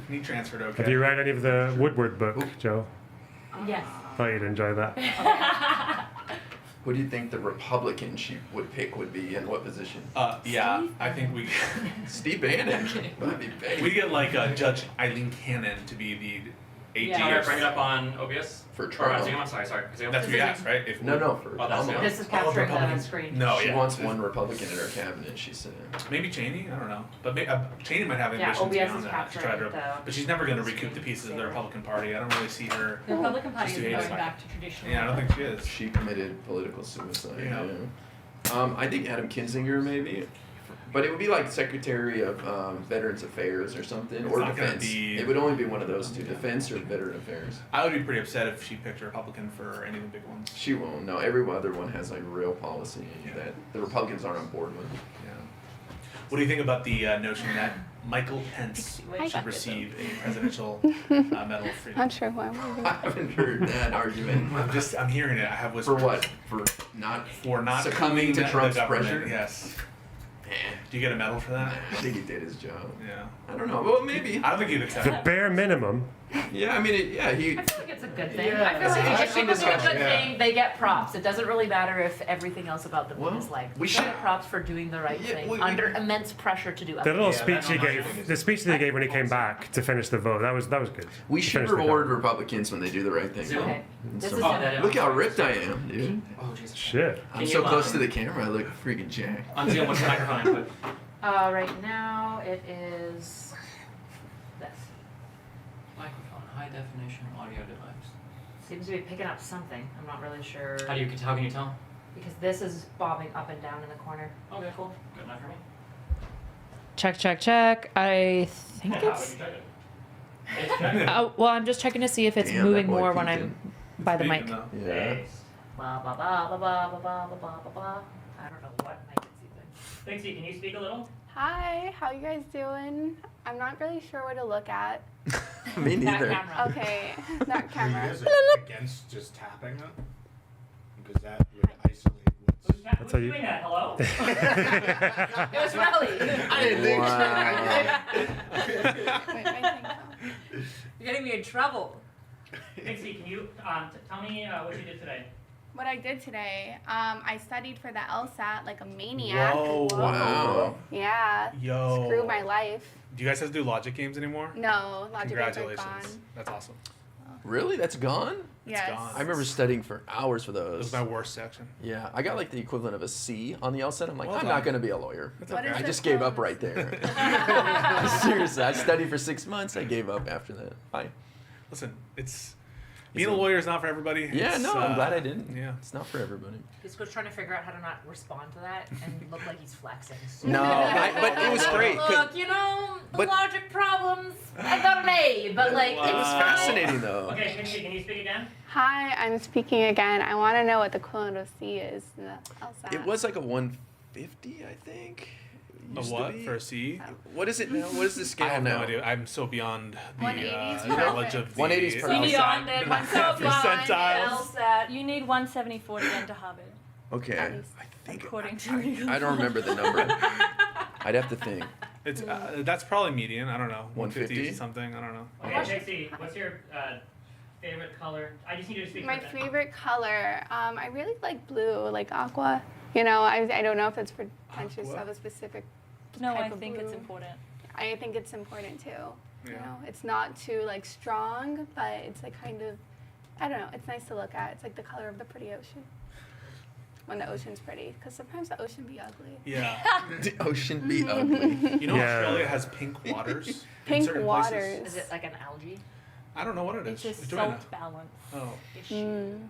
Speaker 10: He transferred okay.
Speaker 1: Have you read any of the Woodward book, Joe?
Speaker 9: Yes.
Speaker 1: Thought you'd enjoy that.
Speaker 11: Who do you think the Republican she would pick would be in what position?
Speaker 10: Yeah, I think we
Speaker 11: Steve Bannon. That'd be big.
Speaker 10: we get like Judge Eileen Cannon to be the AG.
Speaker 9: Yeah.
Speaker 4: Alright, bring it up on OBS.
Speaker 11: For
Speaker 4: Or
Speaker 11: Trump.
Speaker 4: Zoom, I'm sorry. Zoom.
Speaker 10: That's what you asked, right? If
Speaker 11: No, no, for
Speaker 10: Oh, that's
Speaker 11: Kamala.
Speaker 10: it.
Speaker 2: This is capturing the
Speaker 10: Republicans.
Speaker 2: screen.
Speaker 10: No,
Speaker 11: She
Speaker 10: yeah.
Speaker 11: wants one Republican in her cabinet, she said.
Speaker 10: Maybe Cheney. I don't know, but Cheney might have
Speaker 2: Yeah,
Speaker 10: ambitions
Speaker 2: OBS
Speaker 10: beyond
Speaker 2: is
Speaker 10: that. To
Speaker 2: capturing
Speaker 10: try to,
Speaker 2: the
Speaker 10: but she's never going to recoup the pieces of the Republican Party. I don't really see her.
Speaker 9: The Republican Party
Speaker 10: She's
Speaker 9: is
Speaker 10: too
Speaker 9: going
Speaker 10: hasty.
Speaker 9: back to traditional.
Speaker 10: Yeah, I don't think she is.
Speaker 11: She committed political suicide.
Speaker 10: Yeah.
Speaker 11: I think Adam Kinzinger maybe. But it would be like Secretary of Veterans Affairs or something,
Speaker 10: It's
Speaker 11: or
Speaker 10: not gonna
Speaker 11: Defense.
Speaker 10: be-
Speaker 11: It would only be one of those two, Defense or Veteran Affairs.
Speaker 10: I would be pretty upset if she picked a Republican for any of the big ones.
Speaker 11: She won't. No, every other one has like real policy that the Republicans aren't on board with.
Speaker 10: Yeah. What do you think about the notion that Michael Pence
Speaker 13: I
Speaker 10: should
Speaker 13: got
Speaker 10: receive a presidential Medal of Freedom?
Speaker 13: Not sure who I'm moving.
Speaker 11: I haven't heard that argument.
Speaker 10: I'm hearing it. I have
Speaker 11: For
Speaker 10: whispers.
Speaker 11: what? For not
Speaker 10: succumbing
Speaker 11: succumbing to Trump's
Speaker 10: the government,
Speaker 11: pressure?
Speaker 10: Yes. Do you get a medal for that?
Speaker 11: I think he did his job.
Speaker 10: Yeah.
Speaker 11: I don't know. Well, maybe.
Speaker 10: I don't think he'd accept
Speaker 1: The
Speaker 10: it.
Speaker 1: bare minimum.
Speaker 11: Yeah, I mean, he.
Speaker 2: I feel like it's a good thing.
Speaker 11: Yeah,
Speaker 2: I feel
Speaker 11: it's
Speaker 2: like
Speaker 11: an
Speaker 2: if
Speaker 11: interesting
Speaker 2: people do a good
Speaker 11: discussion,
Speaker 10: yeah.
Speaker 2: thing, they get props. It doesn't really matter if everything else about them
Speaker 11: Well,
Speaker 2: is like.
Speaker 11: we
Speaker 2: They
Speaker 11: should-
Speaker 2: get props for doing the right
Speaker 11: Yeah,
Speaker 2: thing
Speaker 11: we-
Speaker 2: under immense pressure to do.
Speaker 1: The
Speaker 2: other
Speaker 1: little
Speaker 2: things.
Speaker 1: speech he gave, the speech that he gave when he came back to finish the vote, that was good.
Speaker 11: We
Speaker 1: To
Speaker 11: should
Speaker 1: finish the
Speaker 11: reward
Speaker 1: vote.
Speaker 11: Republicans when they do the right thing.
Speaker 2: Okay.
Speaker 11: And
Speaker 2: This
Speaker 11: so-
Speaker 2: is
Speaker 4: Oh,
Speaker 11: Look how ripped I am, dude.
Speaker 4: Oh, Jesus.
Speaker 1: Shit.
Speaker 11: I'm
Speaker 4: Can
Speaker 11: so
Speaker 4: you,
Speaker 11: close to the camera, I look freaking jacked.
Speaker 4: On Zoom, what's the microphone input?
Speaker 2: Right now it is this.
Speaker 4: Microphone, high definition audio device.
Speaker 2: Seems to be picking up something. I'm not really sure.
Speaker 4: How can you tell?
Speaker 2: Because this is bobbing up and down in the corner.
Speaker 4: Okay, cool. Good enough for me.
Speaker 2: Check. I think
Speaker 4: How
Speaker 2: it's.
Speaker 4: would you check it? It's checked.
Speaker 2: Well, I'm just checking to see if it's
Speaker 11: Damn,
Speaker 2: moving
Speaker 11: that boy
Speaker 2: more when
Speaker 11: peeked
Speaker 2: I'm by the mic.
Speaker 10: Speaking though.
Speaker 11: Yeah.
Speaker 2: Blah blah blah blah blah blah blah blah blah blah. I don't know what mic it's using.
Speaker 4: Pixie, can you speak a little?
Speaker 13: Hi, how you guys doing? I'm not really sure what to look at.
Speaker 11: Me
Speaker 2: That
Speaker 11: neither.
Speaker 2: camera.
Speaker 13: Okay, that camera.
Speaker 3: against just tapping it? Because that would isolate what's...
Speaker 4: Who's
Speaker 1: how you-
Speaker 4: doing that? Hello?
Speaker 2: It was Relly.
Speaker 3: I didn't think
Speaker 11: Wow.
Speaker 13: Wait, I think so.
Speaker 2: You're getting me in trouble.
Speaker 4: Pixie, can you tell me what you did today?
Speaker 13: What I did today, I studied for the LSAT like a maniac.
Speaker 10: Whoa.
Speaker 11: Wow.
Speaker 13: Yeah.
Speaker 10: Yo.
Speaker 13: Screw my life.
Speaker 10: Do you guys have to do logic games anymore?
Speaker 13: No, logic games are
Speaker 10: Congratulations.
Speaker 13: gone.
Speaker 10: That's awesome.
Speaker 11: Really? That's gone?
Speaker 13: Yes.
Speaker 10: gone.
Speaker 11: I remember studying for hours for
Speaker 10: That
Speaker 11: those.
Speaker 10: was my worst section.
Speaker 11: Yeah, I got like the equivalent of a C on the LSAT. I'm like,
Speaker 10: Well
Speaker 11: I'm
Speaker 10: done.
Speaker 11: not going to be a lawyer.
Speaker 10: That's
Speaker 13: What
Speaker 10: okay.
Speaker 13: is
Speaker 11: I
Speaker 13: it
Speaker 11: just gave up
Speaker 13: called?
Speaker 11: right there. Seriously, I studied for 6 months. I gave up after that. Bye.
Speaker 10: Listen, being a lawyer is not for everybody.
Speaker 11: Yeah,
Speaker 10: It's,
Speaker 11: no, I'm glad I didn't.
Speaker 10: Yeah.
Speaker 11: It's not for everybody.
Speaker 2: He's just trying to figure out how to not respond to that and look like he's flexing.
Speaker 11: No, but it was great. 'cause
Speaker 2: Look, you know, the
Speaker 11: but-
Speaker 2: logic problems. I got an A, but like
Speaker 11: it was
Speaker 2: it's
Speaker 11: fascinating though.
Speaker 4: Okay, Pixie, can you speak again?
Speaker 13: Hi, I'm speaking again. I want to know what the equivalent of C is in the LSAT.
Speaker 11: It was like a 150, I think.
Speaker 10: A
Speaker 11: Used to
Speaker 10: what
Speaker 11: be.
Speaker 10: for a C?
Speaker 11: What is it now? What is the scale
Speaker 10: I have
Speaker 11: now?
Speaker 10: no idea. I'm so beyond the
Speaker 13: 180 is
Speaker 10: knowledge of the
Speaker 11: 180 is perfect.
Speaker 2: beyond it. I'm so
Speaker 10: percentiles.
Speaker 2: Percentiles.
Speaker 9: You need 174 to get into Harvard,
Speaker 11: Okay,
Speaker 13: At least.
Speaker 11: I think
Speaker 9: according to legal.
Speaker 11: I don't remember the number. I'd have to think.
Speaker 10: It's that's probably median. I don't know.
Speaker 11: 150?
Speaker 10: something. I don't know.
Speaker 4: Okay, Pixie, what's your favorite color? I just need you to speak
Speaker 13: My
Speaker 4: for a minute.
Speaker 13: favorite color, I really like blue, like aqua. You know, I don't know if it's pretentious to have a specific
Speaker 9: No,
Speaker 13: type
Speaker 9: I
Speaker 13: of
Speaker 9: think it's
Speaker 13: blue.
Speaker 9: important.
Speaker 13: I think it's important too. You
Speaker 10: Yeah.
Speaker 13: know, it's not too like strong, but it's like kind of, I don't know, it's nice to look at. It's like the color of the pretty ocean. When the ocean's pretty, because sometimes the ocean be ugly.
Speaker 10: Yeah.
Speaker 11: The ocean be ugly.
Speaker 10: You know,
Speaker 1: Yeah.
Speaker 10: Australia has pink waters. in
Speaker 13: Pink
Speaker 10: certain
Speaker 13: waters.
Speaker 10: places.
Speaker 2: Is it like an algae?
Speaker 10: I don't know what it is.
Speaker 9: It's just
Speaker 10: Joanna.
Speaker 9: salt balance.
Speaker 10: Oh.
Speaker 13: Mm.